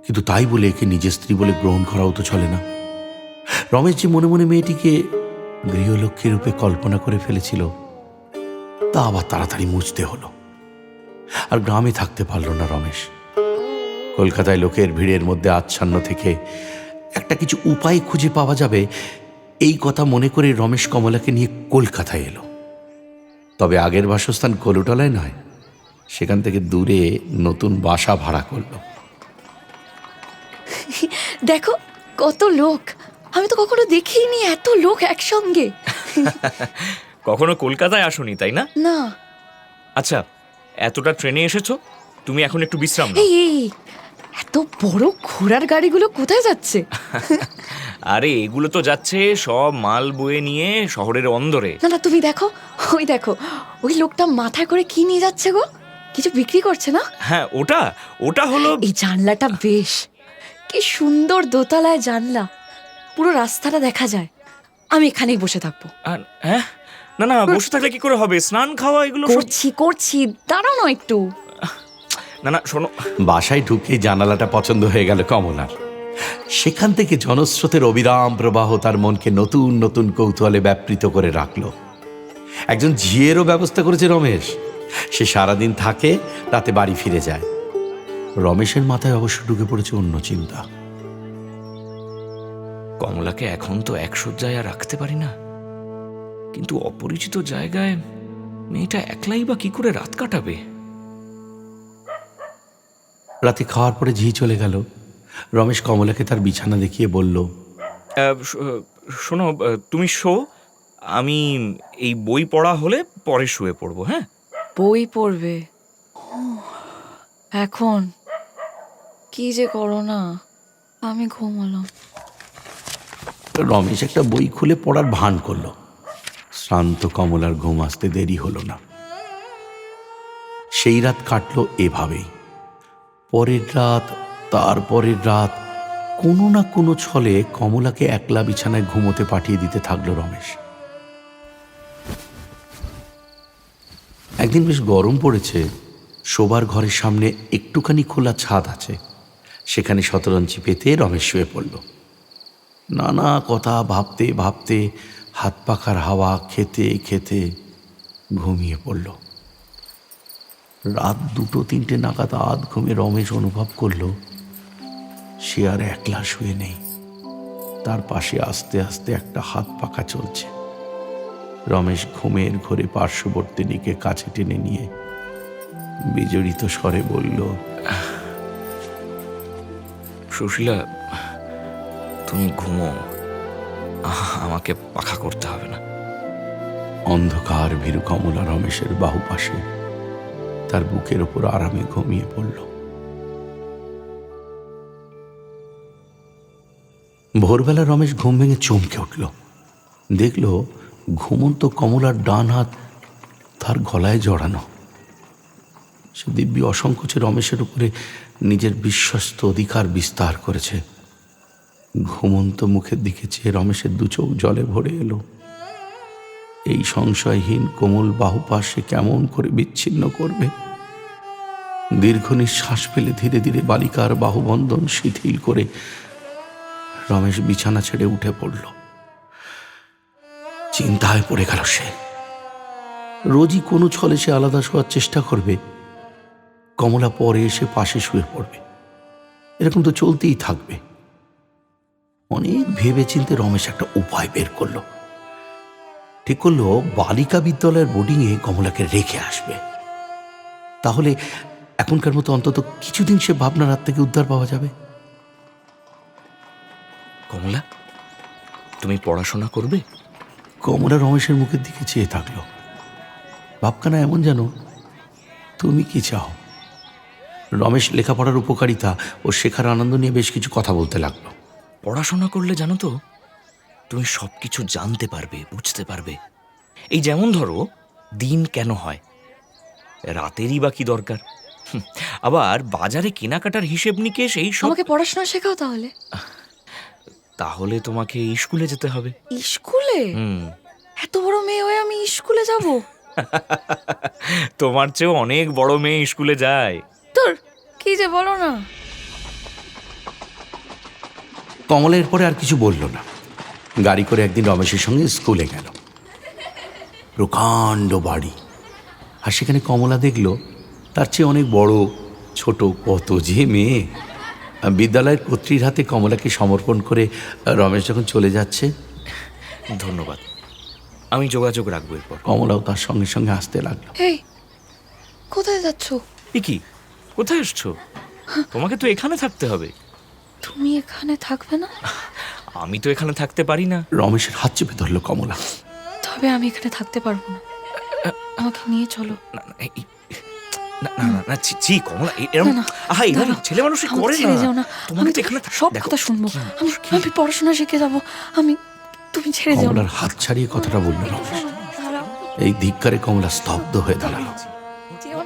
কিন্তু তাই বলে একে নিজের স্ত্রী বলে গ্রহণ করাও তো চলে না। রমেশ যে মনে মনে মেয়েটিকে গৃহলক্ষ্মী রূপে কল্পনা করে ফেলেছিল তা আবার তাড়াতাড়ি মুছতে হলো। আর গ্রামে থাকতে পারল না রমেশ। কলকাতায় লোকের ভিড়ের মধ্যে আচ্ছন্ন থেকে একটা কিছু উপায় খুঁজে পাওয়া যাবে এই কথা মনে করে রমেশ কমলাকে নিয়ে কলকাতায় এলো। তবে আগের বাসস্থান কলুটলায় নয়, সেখান থেকে দূরে নতুন বাসা ভাড়া করলো। দেখো কত লোক, আমি তো কখনো দেখিনি এত লোক একসঙ্গে। কখনো কলকাতায় আসোনি তাই না? না। আচ্ছা, এতটা ট্রেনে এসেছো, তুমি এখন একটু বিশ্রাম নাও। এই এই, এত বড় ঘোড়ার গাড়িগুলো কোথায় যাচ্ছে? আরে এগুলো তো যাচ্ছে সব মাল বয়ে নিয়ে শহরের অন্দরে। না না, তুমি দেখো, ওই দেখো, ওই লোকটা মাথায় করে কি নিয়ে যাচ্ছে গো? কিছু বিক্রি করছে না? হ্যাঁ, ওটা ওটা হলো। এই জানলাটা বেশ, কি সুন্দর দোতলায় জানলা, পুরো রাস্তাটা দেখা যায়। আমি এখানেই বসে থাকবো। হ্যাঁ, না না, বসে থাকলে কি করে হবে? স্নান খাওয়া এগুলো করছি, দাঁড়াও না একটু। না না, শোনো। বাসায় ঢুকে জানালাটা পছন্দ হয়ে গেল কমলার। সেখান থেকে জনস্রোতের অবিরাম প্রবাহ তার মনকে নতুন নতুন কৌতূহলে ব্যাপৃত করে রাখল। একজন ঝিয়েরও ব্যবস্থা করেছে রমেশ। সে সারাদিন থাকে, রাতে বাড়ি ফিরে যায়। রমেশের মাথায় অবশ্য ঢুকে পড়েছে অন্য চিন্তা। কমলাকে এখন তো এক শয্যায় আর রাখতে পারি না, কিন্তু অপরিচিত জায়গায় মেয়েটা একলাই বা কি করে রাত কাটাবে? রাতে খাওয়ার পরে ঝি চলে গেল। রমেশ কমলাকে তার বিছানা দেখিয়ে বলল, শোনো, তুমি শো, আমি এই বই পড়া হলে পরে শুয়ে পড়বো। হ্যাঁ, বই পড়বে এখন? কি যে করো না, আমি ঘুমালাম। রমেশ একটা বই খুলে পড়ার ভান করল। শ্রান্ত কমলার ঘুম আসতে দেরি হলো না। সেই রাত কাটলো এভাবেই। পরের রাত, তারপরের রাত, কোনো না কোনো ছলে কমলাকে একলা বিছানায় ঘুমোতে পাঠিয়ে দিতে থাকলো রমেশ। একদিন বেশ গরম পড়েছে। শোবার ঘরের সামনে একটুখানি খোলা ছাদ আছে, সেখানে শতরঞ্চি পেতে রমেশ শুয়ে পড়ল। নানা কথা ভাবতে ভাবতে, হাত পাখার হাওয়া খেতে খেতে ঘুমিয়ে পড়ল। রাত 2-3টে নাগাদ আধ ঘুমে রমেশ অনুভব করল সে আর একলা শুয়ে নেই। তার পাশে আস্তে আস্তে একটা হাত পাখা চলছে। রমেশ ঘুমের ঘোরে পার্শ্ববর্তিনীকে কাছে টেনে নিয়ে বিজড়িত স্বরে বলল, সুশীলা, তুমি ঘুমো, আমাকে পাখা করতে হবে না। অন্ধকার ভীরু কমলা রমেশের বাহু পাশে তার বুকের ওপর আরামে ঘুমিয়ে পড়ল। ভোরবেলা রমেশ ঘুম ভেঙে চমকে উঠল। দেখল ঘুমন্ত কমলার ডান হাত তার গলায় জড়ানো। সে দিব্যি অসংকোচে রমেশের উপরে নিজের বিশ্বস্ত অধিকার বিস্তার করেছে। ঘুমন্ত মুখের দিকে চেয়ে রমেশের 2 চোখ জলে ভরে এলো। এই সংশয়হীন কোমল বাহুপাশ সে কেমন করে বিচ্ছিন্ন করবে? দীর্ঘ নিঃশ্বাস ফেলে ধীরে ধীরে বালিকার বাহুবন্ধন শিথিল করে রমেশ বিছানা ছেড়ে উঠে পড়ল। চিন্তায় পড়ে গেল সে। রোজই কোনো ছলে সে আলাদা শোয়ার চেষ্টা করবে, কমলা পরে এসে পাশে শুয়ে পড়বে, এরকম তো চলতেই থাকবে। অনেক ভেবে চিন্তে রমেশ একটা উপায় বের করলো। ঠিক করলো বালিকা বিদ্যালয়ের বোর্ডিংয়ে কমলাকে রেখে আসবে। তাহলে এখনকার মতো অন্তত কিছুদিন সে ভাবনার হাত থেকে উদ্ধার পাওয়া যাবে। কমলা, তুমি পড়াশোনা করবে? কমলা রমেশের মুখের দিকে চেয়ে থাকলো। ভাবখানা এমন যেন তুমি কি চাও। রমেশ লেখাপড়ার উপকারিতা ও শেখার আনন্দ নিয়ে বেশ কিছু কথা বলতে লাগলো। পড়াশোনা করলে জানো তো, তুমি সব কিছু জানতে পারবে, বুঝতে পারবে। এই যেমন ধরো, দিন কেন হয়, রাতেরই বা কি দরকার, আবার বাজারে কেনাকাটার হিসেব নিকেশ, এই সব। আমাকে পড়াশোনা শেখাও তাহলে। তাহলে তোমাকে স্কুলে যেতে হবে। স্কুলে? এত বড় মেয়ে হয়ে আমি স্কুলে যাব? তোমার চেয়েও অনেক বড় মেয়ে স্কুলে যায়। তোর কি যে বলো না। কমলা এরপরে আর কিছু বলল না। গাড়ি করে একদিন রমেশের সঙ্গে স্কুলে গেল। প্রকাণ্ড বাড়ি, আর সেখানে কমলা দেখল তার চেয়ে অনেক বড় ছোট কত যে মেয়ে। বিদ্যালয়ের কর্ত্রীর হাতে কমলাকে সমর্পণ করে রমেশ যখন চলে যাচ্ছে, ধন্যবাদ, আমি যোগাযোগ রাখবো এরপর। কমলাও তার সঙ্গে সঙ্গে আসতে লাগলো। এই কোথায় যাচ্ছ? এ কি, কোথায় আসছো? তোমাকে তো এখানে থাকতে হবে। তুমি এখানে থাকবে না? আমি তো এখানে থাকতে পারি না। রমেশের হাত চেপে ধরলো কমলা। তবে আমি এখানে থাকতে পারবো না, আমাকে নিয়ে চলো। না না না না, ছি কমলা, এরকম আহা এরকম ছেলে মানুষ করে ছেড়ে যাও না, তোমাকে আমি তো এখানে সব কথা শুনবো। আমি পড়াশোনা শিখে যাবো। তুমি ছেড়ে যাও। কমলার হাত ছাড়িয়ে কথাটা বলল রমেশ। এই ধিক্কারে কমলা স্তব্ধ হয়ে দাঁড়ালো।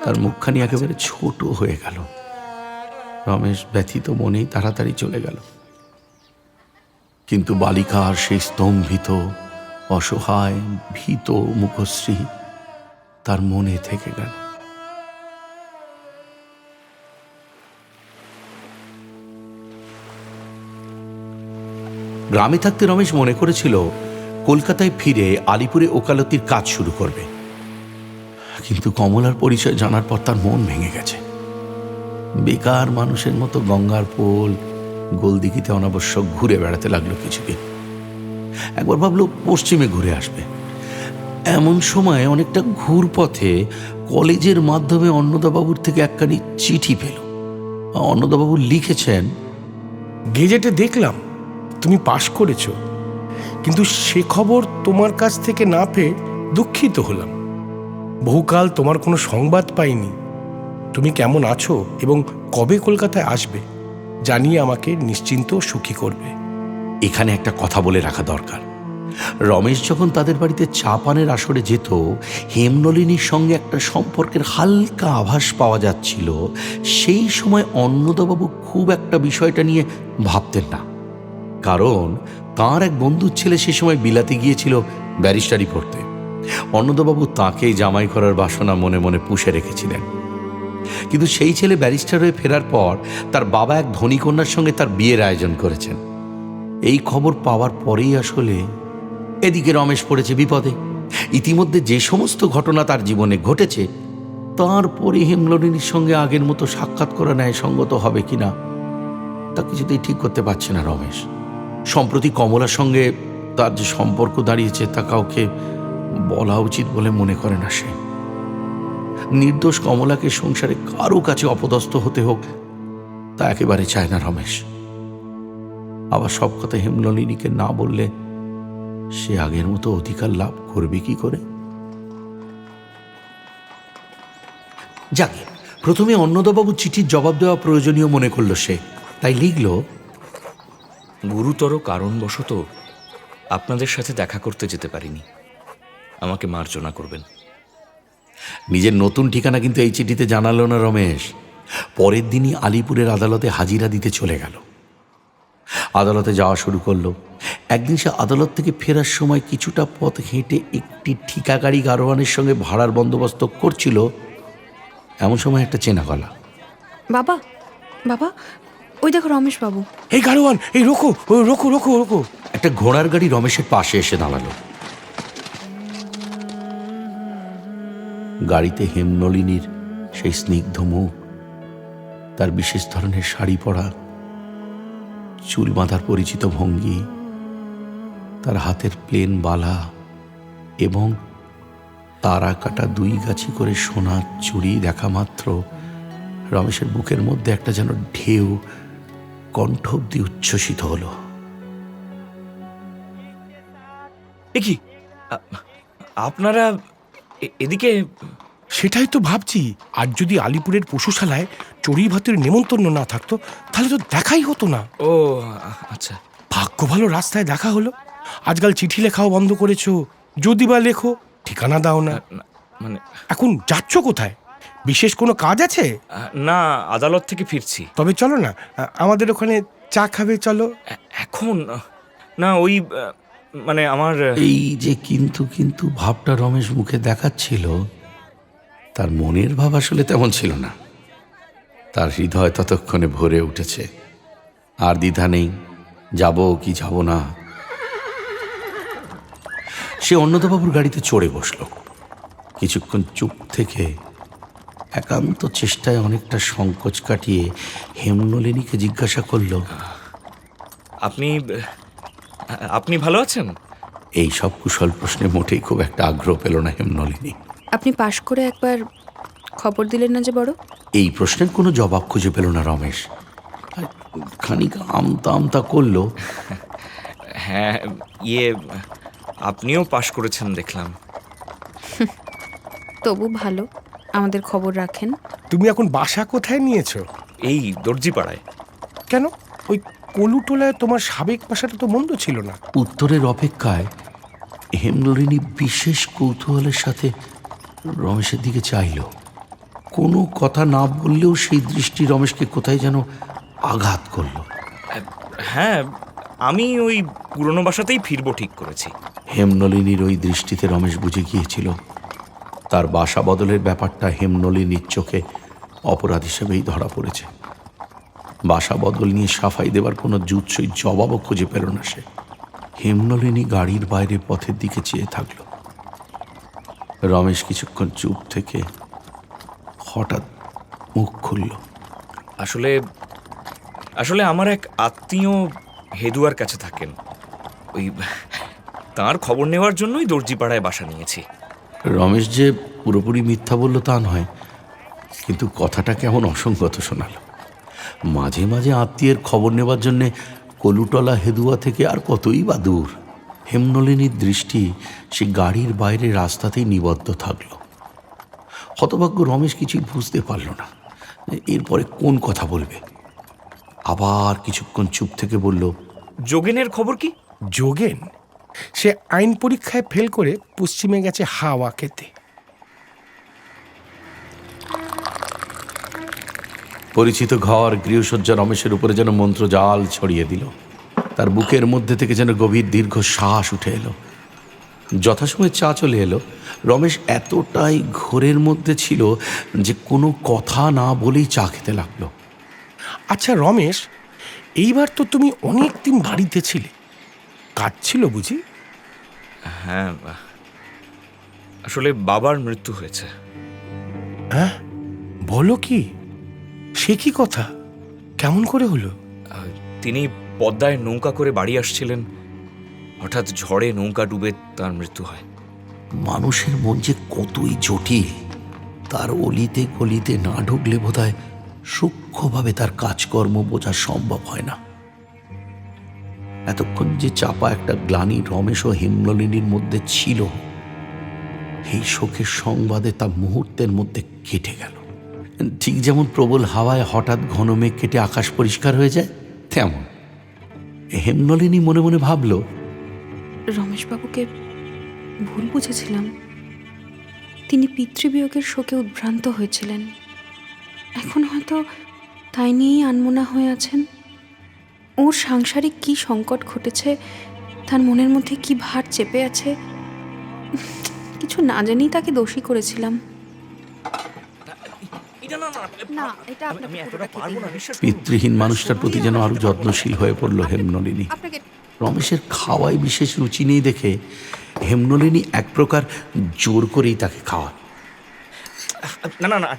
তার মুখখানি একেবারে ছোট হয়ে গেল। রমেশ ব্যথিত মনেই তাড়াতাড়ি চলে গেল। কিন্তু বালিকার সেই স্তম্ভিত, অসহায়, ভীত মুখশ্রী তার মনে থেকে গেল। গ্রামে থাকতে রমেশ মনে করেছিল কলকাতায় ফিরে আলিপুরে ওকালতির কাজ শুরু করবে। কিন্তু কমলার পরিচয় জানার পর তার মন ভেঙে গেছে। বেকার মানুষের মতো গঙ্গার পোল গোলদিঘিতে অনাবশ্যক ঘুরে বেড়াতে লাগলো কিছুদিন। একবার ভাবলো পশ্চিমে ঘুরে আসবে। এমন সময় অনেকটা ঘুরপথে কলেজের মাধ্যমে অন্নদাবাবুর থেকে একখানি চিঠি পেল। অন্নদাবাবু লিখেছেন, গেজেটে দেখলাম তুমি পাশ করেছ, কিন্তু সে খবর তোমার কাছ থেকে না পেয়ে দুঃখিত হলাম। বহুকাল তোমার কোনো সংবাদ পাইনি। তুমি কেমন আছো এবং কবে কলকাতায় আসবে জানিয়ে আমাকে নিশ্চিন্ত সুখী করবে। এখানে একটা কথা বলে রাখা দরকার। রমেশ যখন তাদের বাড়িতে চা পানের আসরে যেত, হেমনলিনীর সঙ্গে একটা সম্পর্কের হালকা আভাস পাওয়া যাচ্ছিল। সেই সময় অন্নদাবাবু খুব একটা বিষয়টা নিয়ে ভাবতেন না, কারণ তাঁর এক বন্ধুর ছেলে সে সময় বিলাতে গিয়েছিল ব্যারিস্টারি পড়তে। অন্নদাবাবু তাঁকেই জামাই করার বাসনা মনে মনে পুষে রেখেছিলেন। কিন্তু সেই ছেলে ব্যারিস্টার হয়ে ফেরার পর তার বাবা এক ধনী কন্যার সঙ্গে তার বিয়ের আয়োজন করেছেন। এই খবর পাওয়ার পরেই আসলে এদিকে রমেশ পড়েছে বিপদে। ইতিমধ্যে যে সমস্ত ঘটনা তার জীবনে ঘটেছে, তারপরে হেমনলিনীর সঙ্গে আগের মতো সাক্ষাৎ করা ন্যায়সঙ্গত হবে কিনা তা কিছুতেই ঠিক করতে পারছে না রমেশ। সম্প্রতি কমলার সঙ্গে তার যে সম্পর্ক দাঁড়িয়েছে তা কাউকে বলা উচিত বলে মনে করে না সে। নির্দোষ কমলাকে সংসারে কারো কাছে অপদস্থ হতে হোক তা একেবারে চায় না রমেশ। আবার সব কথা হেমনলিনীকে না বললে সে আগের মতো অধিকার লাভ করবে কি করে? যাকে প্রথমে অন্নদাবাবু চিঠির জবাব দেওয়া প্রয়োজনীয় মনে করল সে, তাই লিখল, গুরুতর কারণবশত আপনাদের সাথে দেখা করতে যেতে পারিনি, আমাকে মার্জনা করবেন। নিজের নতুন ঠিকানা কিন্তু এই চিঠিতে জানালো না রমেশ। পরের দিনই আলিপুরের আদালতে হাজিরা দিতে চলে গেল। আদালতে যাওয়া শুরু করলো। একদিন সে আদালত থেকে ফেরার সময় কিছুটা পথ হেঁটে একটি ঠিকাগাড়ি গাড়োয়ানের সঙ্গে ভাড়ার বন্দোবস্ত করছিল। এমন সময় একটা চেনা গলা। বাবা, বাবা, ওই দেখো রমেশ বাবু। এই গাড়োয়ান, এই রোকো, রোকো রোকো রোকো। একটা ঘোড়ার গাড়ি রমেশের পাশে এসে দাঁড়ালো। গাড়িতে হেমনলিনীর সেই স্নিগ্ধ মুখ, তার বিশেষ ধরনের শাড়ি পরা, চুল বাঁধার পরিচিত ভঙ্গি, তার হাতের প্লেন বালা এবং তারা কাটা 2 গাছি করে সোনার চুড়ি দেখা মাত্র রমেশের বুকের মধ্যে একটা যেন ঢেউ কণ্ঠ অব্দি উচ্ছ্বসিত হলো। এ কি, আপনারা এদিকে? সেটাই তো ভাবছি, আজ যদি আলিপুরের পশুশালায় চড়ুই ভাতের নেমন্তন্ন না থাকতো তাহলে তো দেখাই হতো না। ও আচ্ছা, ভাগ্য ভালো রাস্তায় দেখা হলো। আজকাল চিঠি লেখাও বন্ধ করেছো, যদি বা লেখো ঠিকানা দাও না। মানে এখন যাচ্ছ কোথায়? বিশেষ কোনো কাজ আছে? না, আদালত থেকে ফিরছি। তবে চলো না, আমাদের ওখানে চা খাবে, চলো। এখন না ওই মানে আমার এই যে কিন্তু কিন্তু ভাবটা রমেশ মুখে দেখাচ্ছিল, তার মনের ভাব আসলে তেমন ছিল না। তার হৃদয় ততক্ষণে ভরে উঠেছে, আর দ্বিধা নেই, যাব কি যাব না। সে অন্নদাবাবুর গাড়িতে চড়ে বসল। কিছুক্ষণ চুপ থেকে একান্ত চেষ্টায় অনেকটা সংকোচ কাটিয়ে হেমনলিনীকে জিজ্ঞাসা করল, আপনি আপনি ভালো আছেন? এই সব কুশল প্রশ্নে মোটেই খুব একটা আগ্রহ পেল না হেমনলিনী। আপনি পাশ করে একবার খবর দিলেন না যে বড়? এই প্রশ্নের কোনো জবাব খুঁজে পেল না রমেশ। খানিক আমতা আমতা করল। হ্যাঁ, আপনিও পাশ করেছেন দেখলাম। তবু ভালো, আমাদের খবর রাখেন। তুমি এখন বাসা কোথায় নিয়েছো? এই দর্জিপাড়ায়। কেন? ওই কলুটোলায় তোমার সাবেক বাসাটা তো মন্দ ছিল না। উত্তরের অপেক্ষায় হেমনলিনী বিশেষ কৌতূহলের সাথে রমেশের দিকে চাইল। কোনো কথা না বললেও সেই দৃষ্টি রমেশকে কোথায় যেন আঘাত করল। হ্যাঁ, আমি ওই পুরনো বাসাতেই ফিরবো ঠিক করেছি। হেমনলিনীর ওই দৃষ্টিতে রমেশ বুঝে গিয়েছিল তার বাসা বদলের ব্যাপারটা হেমনলিনীর চোখে অপরাধ হিসেবেই ধরা পড়েছে। বাসা বদল নিয়ে সাফাই দেবার কোনো জুৎসই জবাবও খুঁজে পেল না সে। হেমনলিনী গাড়ির বাইরে পথের দিকে চেয়ে থাকল। রমেশ কিছুক্ষণ চুপ থেকে হঠাৎ মুখ খুলল। আসলে আমার এক আত্মীয় হেদুয়ার কাছে থাকেন, ওই তার খবর নেওয়ার জন্যই দর্জিপাড়ায় বাসা নিয়েছি। রমেশ যে পুরোপুরি মিথ্যা বলল তা নয়, কিন্তু কথাটা কেমন অসঙ্গত শোনাল। মাঝে মাঝে আত্মীয়ের খবর নেবার জন্যে কলুটলা হেদুয়া থেকে আর কতই বা দূর। হেমনলিনীর দৃষ্টি সে গাড়ির বাইরে রাস্তাতেই নিবদ্ধ থাকল। হতভাগ্য রমেশ কিছুই বুঝতে পারল না এরপরে কোন কথা বলবে। আবার কিছুক্ষণ চুপ থেকে বলল, যোগেনের খবর কি? যোগেন? সে আইন পরীক্ষায় ফেল করে পশ্চিমে গেছে হাওয়া খেতে। পরিচিত ঘর গৃহসজ্জা রমেশের উপরে যেন মন্ত্রজাল ছড়িয়ে দিল। তার বুকের মধ্যে থেকে যেন গভীর দীর্ঘ শ্বাস উঠে এলো। যথাসময়ে চা চলে এলো। রমেশ এতটাই ঘোরের মধ্যে ছিল যে কোনো কথা না বলেই চা খেতে লাগলো। আচ্ছা রমেশ, এইবার তো তুমি অনেক দিন বাড়িতে ছিলে, কাজ ছিল বুঝি? হ্যাঁ, আসলে বাবার মৃত্যু হয়েছে। হ্যাঁ, বলো কি? সে কি কথা? কেমন করে হলো? তিনি পদ্মায় নৌকা করে বাড়ি আসছিলেন, হঠাৎ ঝড়ে নৌকা ডুবে তার মৃত্যু হয়। মানুষের মন যে কতই জটিল, তার অলিতে গলিতে না ঢুকলে বোধহয় সূক্ষ্মভাবে তার কাজকর্ম বোঝা সম্ভব হয় না। এতক্ষণ যে চাপা একটা গ্লানি রমেশ ও হেমনলিনীর মধ্যে ছিল, এই শোকের সংবাদে তা মুহূর্তের মধ্যে কেটে গেল। ঠিক যেমন প্রবল হাওয়ায় হঠাৎ ঘন মেঘ কেটে আকাশ পরিষ্কার হয়ে যায়, তেমন হেমনলিনী মনে মনে ভাবল, রমেশবাবুকে ভুল বুঝেছিলাম। তিনি পিতৃবিয়োগের শোকে উদ্ভ্রান্ত হয়েছিলেন, এখন হয়তো তাই নিয়েই আনমনা হয়ে আছেন। ওর সাংসারিক কি সংকট ঘটেছে, তার মনের মধ্যে কি ভার চেপে আছে, কিছু না জেনেই তাকে দোষী করেছিলাম। পিতৃহীন মানুষটার প্রতি যেন আরো যত্নশীল হয়ে পড়ল হেমনলিনী। রমেশের খাওয়ায় বিশেষ রুচি নেই দেখে হেমনলিনী এক প্রকার জোর করেই তাকে খাওয়ান। না না না,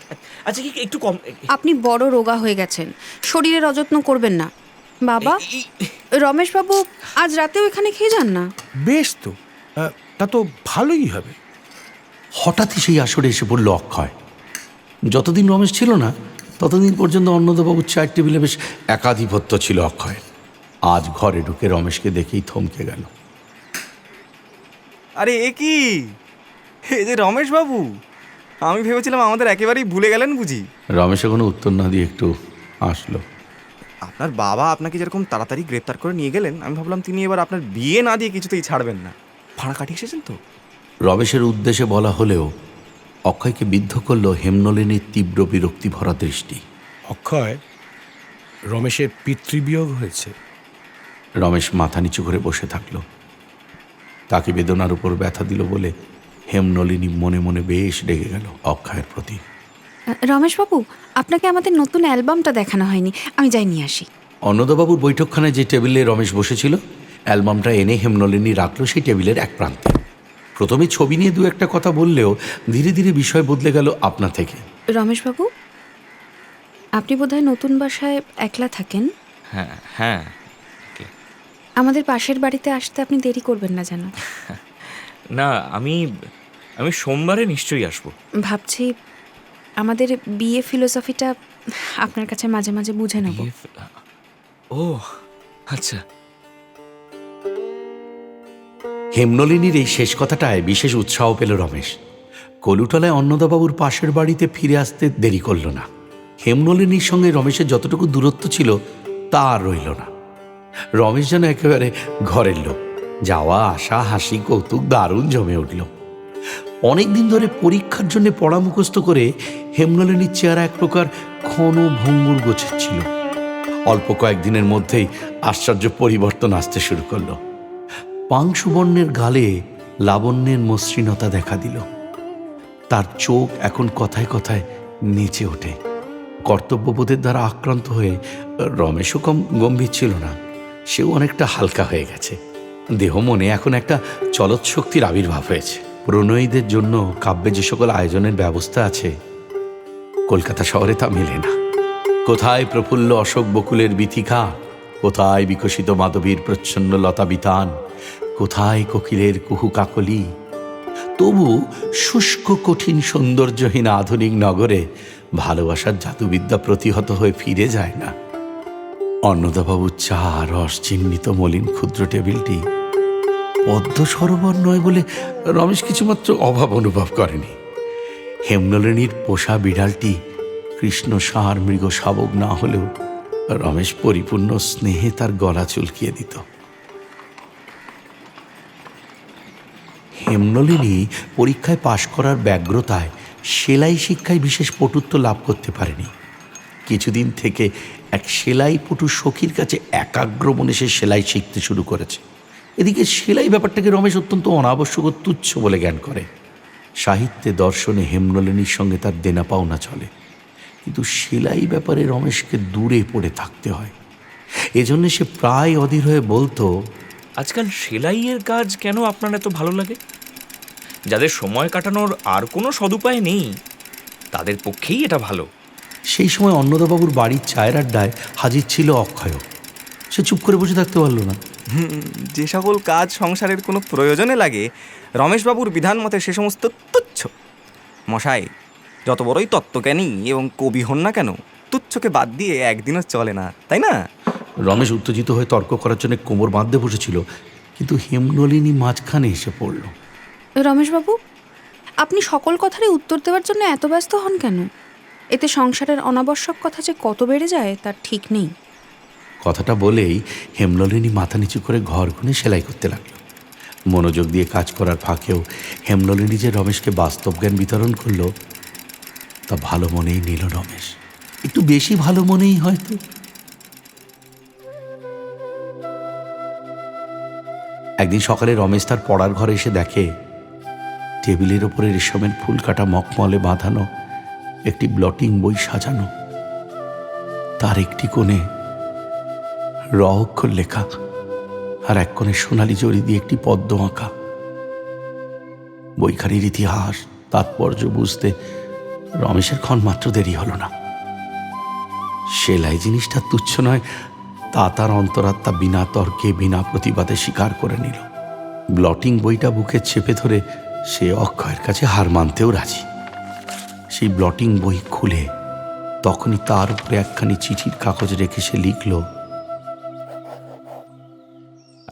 আচ্ছা কি একটু কম। আপনি বড় রোগা হয়ে গেছেন, শরীরের অযত্ন করবেন না। বাবা, রমেশবাবু আজ রাতেও এখানে খেয়ে যান না। বেশ তো, তা তো ভালোই হবে। হঠাৎই সেই আসরে এসে পড়ল অক্ষয়। যতদিন রমেশ ছিল না ততদিন পর্যন্ত অন্নদাবাবুর চায়ের টেবিলে বেশ একাধিপত্য ছিল অক্ষয়ের। আজ ঘরে ঢুকে রমেশকে দেখেই থমকে গেল। আরে এ কি, এই যে রমেশ বাবু, আমি ভেবেছিলাম আমাদের একেবারেই ভুলে গেলেন বুঝি। রমেশে কোনো উত্তর না দিয়ে একটু আসলো। আপনার বাবা আপনাকে যেরকম তাড়াতাড়ি গ্রেপ্তার করে নিয়ে গেলেন, আমি ভাবলাম তিনি এবার আপনার বিয়ে না দিয়ে কিছুতেই ছাড়বেন না। ভাড়া কাটিয়ে এসেছেন তো? রমেশের উদ্দেশ্যে বলা হলেও অক্ষয়কে বিদ্ধ করল হেমনলিনীর তীব্র বিরক্তি ভরা দৃষ্টি। অক্ষয়, রমেশের পিতৃবিয়োগ হয়েছে। রমেশ মাথা নিচু করে বসে থাকলো। তাকে বেদনার উপর ব্যথা দিল বলে হেমনলিনী মনে মনে বেশ রেগে গেল অক্ষয়ের প্রতি। রমেশবাবু, আপনাকে আমাদের নতুন অ্যালবামটা দেখানো হয়নি, আমি যাই নিয়ে আসি। অন্নদাবাবুর বৈঠকখানায় যে টেবিলে রমেশ বসেছিল অ্যালবামটা এনে হেমনলিনী রাখলো সেই টেবিলের এক প্রান্তে। প্রথমে ছবি নিয়ে দু একটা কথা বললেও ধীরে ধীরে বিষয় বদলে গেল আপনা থেকে। রমেশবাবু, আপনি বোধহয় নতুন বাসায় একলা থাকেন? হ্যাঁ হ্যাঁ, আমাদের পাশের বাড়িতে আসতে আপনি দেরি করবেন না যেন। না, আমি সোমবারে নিশ্চয়ই আসবো। ভাবছি আমাদের বিএ ফিলোসফিটা আপনার কাছে মাঝে মাঝে বুঝে নেব। ও আচ্ছা। হেমনলিনীর এই শেষ কথাটায় বিশেষ উৎসাহ পেল রমেশ। কলুটলায় অন্নদাবাবুর পাশের বাড়িতে ফিরে আসতে দেরি করল না। হেমনলিনীর সঙ্গে রমেশের যতটুকু দূরত্ব ছিল তা আর রইল না। রমেশ যেন একেবারে ঘরের লোক। যাওয়া আসা হাসি কৌতুক দারুণ জমে উঠল। অনেকদিন ধরে পরীক্ষার জন্য পড়া মুখস্থ করে হেমনলিনীর চেহারা এক প্রকার ক্ষণ ভঙ্গুর গোছের অল্প কয়েকদিনের মধ্যেই আশ্চর্য পরিবর্তন আসতে শুরু করল। পাংশুবর্ণের গালে লাবণ্যের মসৃণতা দেখা দিল। তার চোখ এখন কথায় কথায় নেচে ওঠে। কর্তব্যবোধের দ্বারা আক্রান্ত হয়ে রমেশও কম গম্ভীর ছিল না, সেও অনেকটা হালকা হয়ে গেছে। দেহ মনে এখন একটা চলৎ শক্তির আবির্ভাব হয়েছে। প্রণয়ীদের জন্য কাব্যে যে সকল আয়োজনের ব্যবস্থা আছে কলকাতা শহরে তা মেলে না। কোথায় প্রফুল্ল অশোক বকুলের বীথিকা, কোথায় বিকশিত মাধবীর প্রচ্ছন্ন লতা বিতান, কোথায় কোকিলের কুহু কাকলি। তবু শুষ্ক কঠিন সৌন্দর্যহীন আধুনিক নগরে ভালোবাসার জাদুবিদ্যা প্রতিহত হয়ে ফিরে যায় না। অন্নদাবাবুর চা রস চিহ্নিত মলিন ক্ষুদ্র টেবিলটি পদ্ম সরোবর নয় বলে রমেশ কিছুমাত্র অভাব অনুভব করেনি। হেমনলিনীর পোষা বিড়ালটি কৃষ্ণ ষাঁড় মৃগ শাবক না হলেও রমেশ পরিপূর্ণ স্নেহে তার গলা চুলকিয়ে দিত। হেমনলিনী পরীক্ষায় পাশ করার ব্যগ্রতায় সেলাই শিক্ষায় বিশেষ পটুত্ব লাভ করতে পারেনি। কিছুদিন থেকে এক সেলাই পটু সখীর কাছে একাগ্র মনে সে সেলাই শিখতে শুরু করেছে। এদিকে সেলাই ব্যাপারটাকে রমেশ অত্যন্ত অনাবশ্যক ও তুচ্ছ বলে জ্ঞান করে। সাহিত্যে দর্শনে হেমনলিনীর সঙ্গে তার দেনা পাওনা চলে, কিন্তু সেলাই ব্যাপারে রমেশকে দূরে পড়ে থাকতে হয়। এজন্য সে প্রায় অধীর হয়ে বলতো, আজকাল সেলাইয়ের কাজ কেন আপনার এত ভালো লাগে? যাদের সময় কাটানোর আর কোনো সদুপায় নেই তাদের পক্ষেই এটা ভালো। সেই সময় অন্নদাবাবুর বাড়ির চায়ের আড্ডায় হাজির ছিল অক্ষয়। সে চুপ করে বসে থাকতে পারল না। যে সকল কাজ সংসারের কোনো প্রয়োজনে লাগে রমেশবাবুর বিধান মতে সে সমস্ত তুচ্ছ। মশাই যত বড়ই তত্ত্বজ্ঞানী এবং কবি হন না কেন, তুচ্ছকে বাদ দিয়ে একদিনও চলে না, তাই না? রমেশ উত্তেজিত হয়ে তর্ক করার জন্য কোমর বাঁধতে বসেছিল, কিন্তু হেমনলিনী মাঝখানে এসে পড়ল। রমেশবাবু, আপনি সকল কথারই উত্তর দেওয়ার জন্য এত ব্যস্ত হন কেন? এতে সংসারের অনাবশ্যক কথা যে কত বেড়ে যায় তার ঠিক নেই। কথাটা বলেই হেমনলিনী মাথা নিচু করে ঘর গুনে সেলাই করতে লাগল। মনোযোগ দিয়ে কাজ করার ফাঁকেও হেমনলিনী যে রমেশকে বাস্তব জ্ঞান বিতরণ করল তা ভালো মনেই নিল রমেশ, একটু বেশি ভালো মনেই হয়তো। একদিন সকালে রমেশ তার পড়ার ঘরে এসে দেখে টেবিলের ওপরে রেশমের ফুল কাটা মখমলে বাঁধানো একটি ব্লটিং বই সাজানো। তার একটি কোণে র অক্ষর লেখা আর এক কোণে সোনালি জড়ি দিয়ে একটি পদ্ম আঁকা। বইখানির ইতিহাস তাৎপর্য বুঝতে রমেশের ক্ষণমাত্র দেরি হল না। সেলাই জিনিসটা তুচ্ছ নয় তা তার অন্তরাত্মা বিনা তর্কে বিনা প্রতিবাদে স্বীকার করে নিল। ব্লটিং বইটা বুকে চেপে ধরে সে অক্ষয়ের কাছে হার মানতেও রাজি। সেই ব্লটিং বই খুলে তখনই তার উপরে একখানি চিঠির কাগজ রেখে সে লিখল,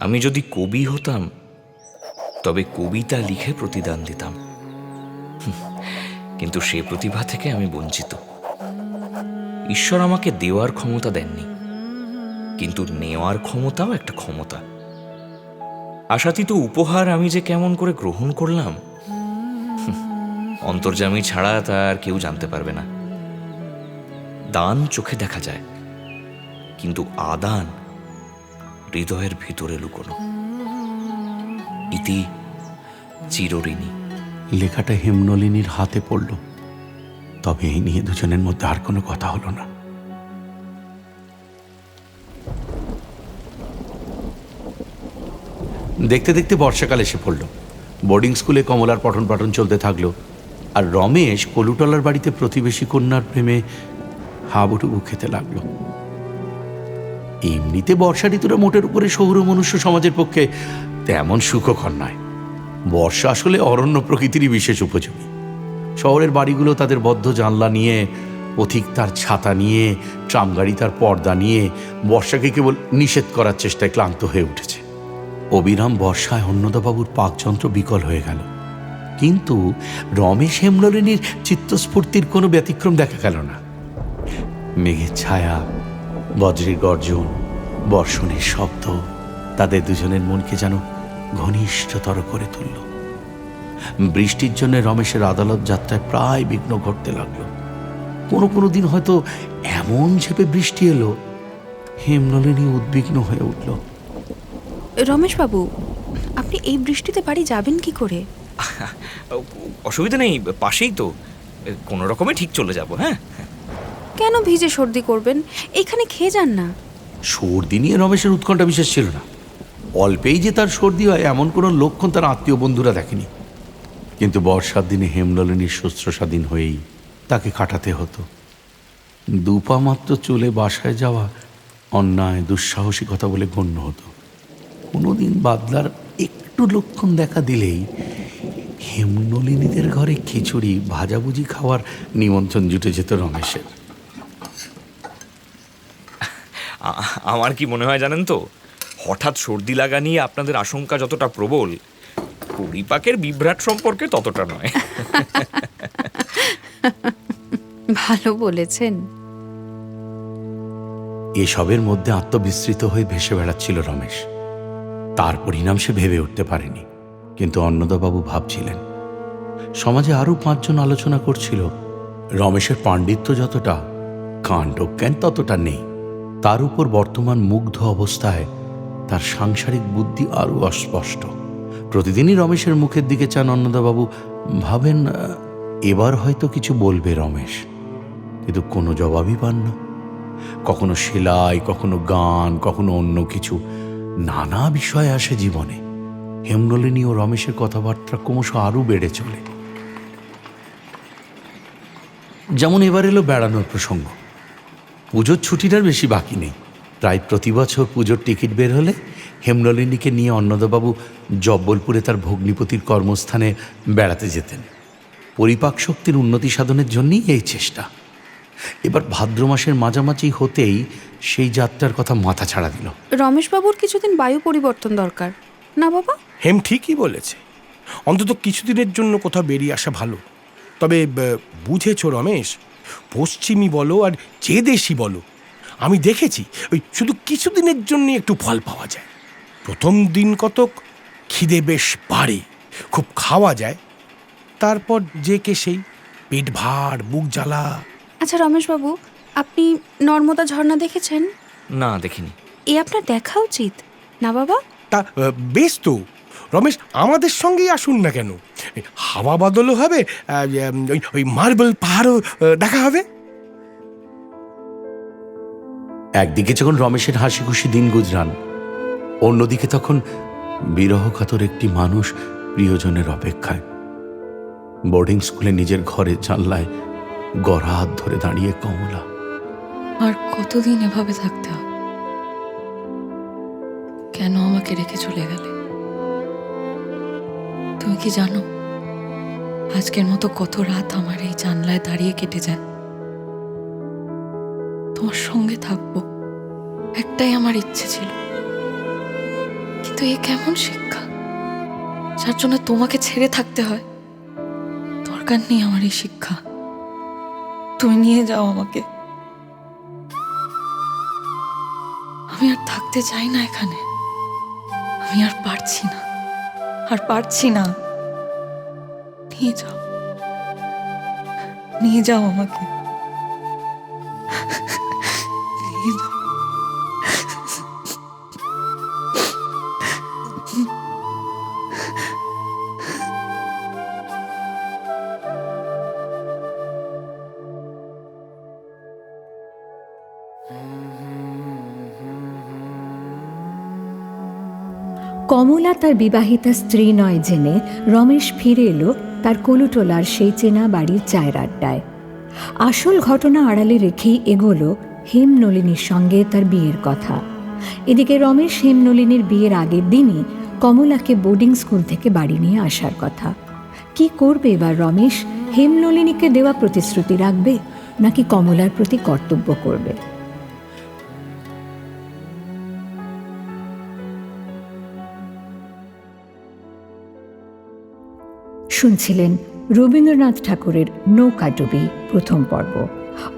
আমি যদি কবি হতাম তবে কবিতা লিখে প্রতিদান দিতাম, কিন্তু সে প্রতিভা থেকে আমি বঞ্চিত। ঈশ্বর আমাকে দেওয়ার ক্ষমতা দেননি, কিন্তু নেওয়ার ক্ষমতাও একটা ক্ষমতা। আশাতীত উপহার আমি যে কেমন করে গ্রহণ করলাম অন্তর্যামী ছাড়া তা আর কেউ জানতে পারবে না। দান চোখে দেখা যায়, কিন্তু আদান হৃদয়ের ভিতরে লুকোনো। ইতি চিরঋণী। লেখাটা হেমনলিনীর হাতে পড়ল, তবে এই নিয়ে দুজনের মধ্যে আর কোনো কথা হলো না। দেখতে দেখতে বর্ষাকাল এসে পড়ল। বোর্ডিং স্কুলে কমলার পঠন পাঠন চলতে থাকলো, আর রমেশ কলুটলার বাড়িতে প্রতিবেশী কন্যার প্রেমে হাবুডুবু খেতে লাগলো। এমনিতে বর্ষা ঋতুটা মোটের উপরে শহুর মনুষ্য সমাজের পক্ষে তেমন সুখকর নয়। বর্ষা আসলে অরণ্য প্রকৃতিরই বিশেষ উপযোগী। শহরের বাড়িগুলো তাদের বদ্ধ জানলা নিয়ে, পথিক তার ছাতা নিয়ে, ট্রামগাড়ি তার পর্দা নিয়ে বর্ষাকে কেবল নিষেধ করার চেষ্টায় ক্লান্ত হয়ে উঠেছে। অবিরাম বর্ষায় অন্নদাবাবুর পাকযন্ত্র বিকল হয়ে গেল, কিন্তু রমেশ হেমনলিনীর চিত্তস্ফূর্তির কোনো ব্যতিক্রম দেখা গেল না। মেঘের ছায়া, বজ্রের গর্জন, বর্ষণের শব্দ তাদের দুজনের মনকে যেন ঘনিষ্ঠতর করে তুলল। বৃষ্টির জন্য রমেশের আদালত যাত্রায় প্রায় বিঘ্ন ঘটতে লাগলো। কোনো কোনো দিন হয়তো এমন ঝেপে বৃষ্টি এলো, হেমনলিনী উদ্বিগ্ন হয়ে উঠল। রমেশবাবু, আপনি এই বৃষ্টিতে বাড়ি যাবেন কি করে? অসুবিধা নেই, পাশেই তো, কোনো রকমে ঠিক চলে যাব। হ্যাঁ, কেন ভিজে সর্দি করবেন? এইখানে খেয়ে যান না। সর্দি নিয়ে রমেশের উৎকণ্ঠা বিশেষ ছিল না। অল্পেই যে তার সর্দি হয় এমন কোনো লক্ষণ তার আত্মীয় বন্ধুরা দেখেনি। কিন্তু বর্ষার দিনে হেমনলিনীর শুশ্রূষাধীন হয়েই তাকে কাটাতে হতো। দুপা মাত্র চলে বাসায় যাওয়া অন্যায়, দুঃসাহসিকতা বলে গণ্য হতো। কোনোদিন বাদলার একটু লক্ষণ দেখা দিলেই হেমনলিনীদের ঘরে খিচুড়ি ভাজাভুজি খাওয়ার নিমন্ত্রণ জুটে যেত রমেশের। আমার কি মনে হয় জানেন তো, হঠাৎ সর্দি লাগা নিয়ে আপনাদের আশঙ্কা যতটা প্রবল, পরিপাকের বিভ্রাট সম্পর্কে ততটা নয়। ভালো বলেছেন। এসবের মধ্যে আত্মবিস্মৃত হয়ে ভেসে বেড়াচ্ছিল রমেশ। তার পরিণাম সে ভেবে উঠতে পারেনি, কিন্তু অন্নদাবাবু ভাবছিলেন। সমাজে আরও 5 জন আলোচনা করছিল, রমেশের পাণ্ডিত্য যতটা, কাণ্ডজ্ঞান ততটা নেই। তার উপর বর্তমান মুগ্ধ অবস্থায় তার সাংসারিক বুদ্ধি আরও অস্পষ্ট। প্রতিদিনই রমেশের মুখের দিকে চান অন্নদাবাবু, ভাবেন এবার হয়তো কিছু বলবে রমেশ, কিন্তু কোনো জবাবই পান না। কখনো সেলাই, কখনো গান, কখনো অন্য কিছু, নানা বিষয় আসে জীবনে। হেমনলিনী ও রমেশের কথাবার্তা ক্রমশ আরও বেড়ে চলে। যেমন এবার এলো বেড়ানোর প্রসঙ্গ। পুজোর ছুটির আর বেশি বাকি নেই। প্রায় প্রতি বছর পুজোর টিকিট বের হলে হেমনলিনীকে নিয়ে অন্নদাবাবু জব্বলপুরে তার ভগ্নিপতির কর্মস্থানে বেড়াতে যেতেন। পরিপাক শক্তির উন্নতি সাধনের জন্যই এই চেষ্টা। এবার ভাদ্র মাসের মাঝামাঝি হতেই সেই যাত্রার কথা মাথা ছাড়া দিল। রমেশবাবুর কিছুদিন বায়ু পরিবর্তন দরকার, না বাবা? হেম ঠিকই বলেছে, অন্তত কিছুদিনের জন্য কোথাও বেরিয়ে আসা ভালো। তবে বুঝেছ রমেশ, পশ্চিমী বলো আর যে দেশি বলো, আমি দেখেছি ওই শুধু কিছুদিনের জন্য একটু ফল পাওয়া যায়। প্রথম দিন কতক খিদে বেশ বাড়ে, খুব খাওয়া যায়, তারপর যে কে সেই পেট ভার, বুক জ্বালা। আচ্ছা রমেশবাবু, আপনি নর্মদা ঝর্ণা দেখেছেন? না, দেখিনি। এ আপনার দেখা উচিত, না বাবা? তা বেশ তো রমেশ, আমাদের সঙ্গেই আসুন না কেন? হাওয়া বদলও হবে, ওই মার্বেল পাহাড়ও দেখা হবে। একদিকে যখন রমেশের হাসি খুশি দিন গুজরান, অন্যদিকে তখন বিরহকাতর একটি মানুষ প্রিয়জনের অপেক্ষায়। বোর্ডিং স্কুলে নিজের ঘরের জানলায় গড়া হাত ধরে দাঁড়িয়ে কমলা। আর কতদিন এভাবে থাকতে হবে? কেন আমাকে রেখে চলে গেলে? তুমি কি জানো আজকের মতো কত রাত আমার এই জানলায় দাঁড়িয়ে কেটে যায়? তোমার সঙ্গে থাকবো, একটাই আমার ইচ্ছে ছিল। কিন্তু এ কেমন শিক্ষা, যার জন্য তোমাকে ছেড়ে থাকতে হয়? দরকার নেই আমার এই শিক্ষা, তুমি নিয়ে যাও আমাকে। আমি আর থাকতে চাই না এখানে, আমি আর পারছি না, আর পারছি না। নিয়ে যাও, নিয়ে যাও আমাকে, নিয়ে যাও। কমলা তার বিবাহিতা স্ত্রী নয় জেনে রমেশ ফিরে এলো তার কলুটোলার সেই চেনা বাড়ির চায়ের আড্ডায়। আসল ঘটনা আড়ালে রেখেই এগোলো হেমনলিনীর সঙ্গে তার বিয়ের কথা। এদিকে রমেশ হেমনলিনীর বিয়ের আগের দিনই কমলাকে বোর্ডিং স্কুল থেকে বাড়ি নিয়ে আসার কথা। কি করবে এবার রমেশ? হেমনলিনীকে দেওয়া প্রতিশ্রুতি রাখবে নাকি কমলার প্রতি কর্তব্য করবে? শুনছিলেন রবীন্দ্রনাথ ঠাকুরের নৌকাডুবি প্রথম পর্ব।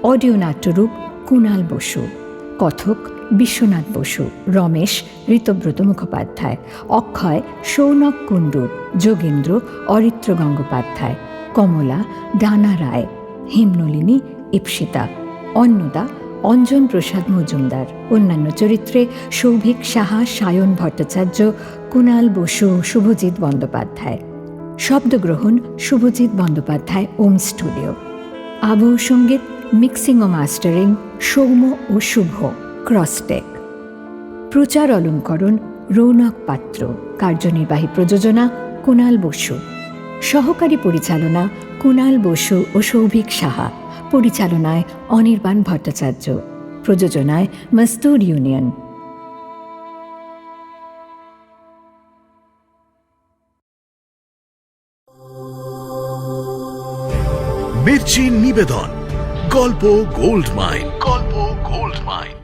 অডিও নাট্যরূপ কুণাল বসু, কথক বিশ্বনাথ বসু, রমেশ ঋতব্রত মুখোপাধ্যায়, অক্ষয় সৌনক কুণ্ডু, যোগেন্দ্র অরিত্র গঙ্গোপাধ্যায়, কমলা ডানা রায়, হেমনলিনী ইপ্সিতা, অন্নদা অঞ্জন প্রসাদ মজুমদার। অন্যান্য চরিত্রে সৌভিক সাহা, সায়ন ভট্টাচার্য, কুণাল বসু, শুভজিৎ বন্দ্যোপাধ্যায়। শব্দগ্রহণ শুভজিৎ বন্দ্যোপাধ্যায়, ওম স্টুডিও। আবহ সঙ্গীত, মিক্সিং ও মাস্টারিং সৌম্য ও শুভ, ক্রসটেক। প্রচার অলঙ্করণ রৌনক পাত্র। কার্যনির্বাহী প্রযোজনা কুণাল বসু। সহকারী পরিচালনা কুণাল বসু ও সৌভিক সাহা। পরিচালনায় অনির্বাণ ভট্টাচার্য। প্রযোজনায় মজদুর ইউনিয়ন। মির্চি নিবেদন গল্প গোল্ড মাইন।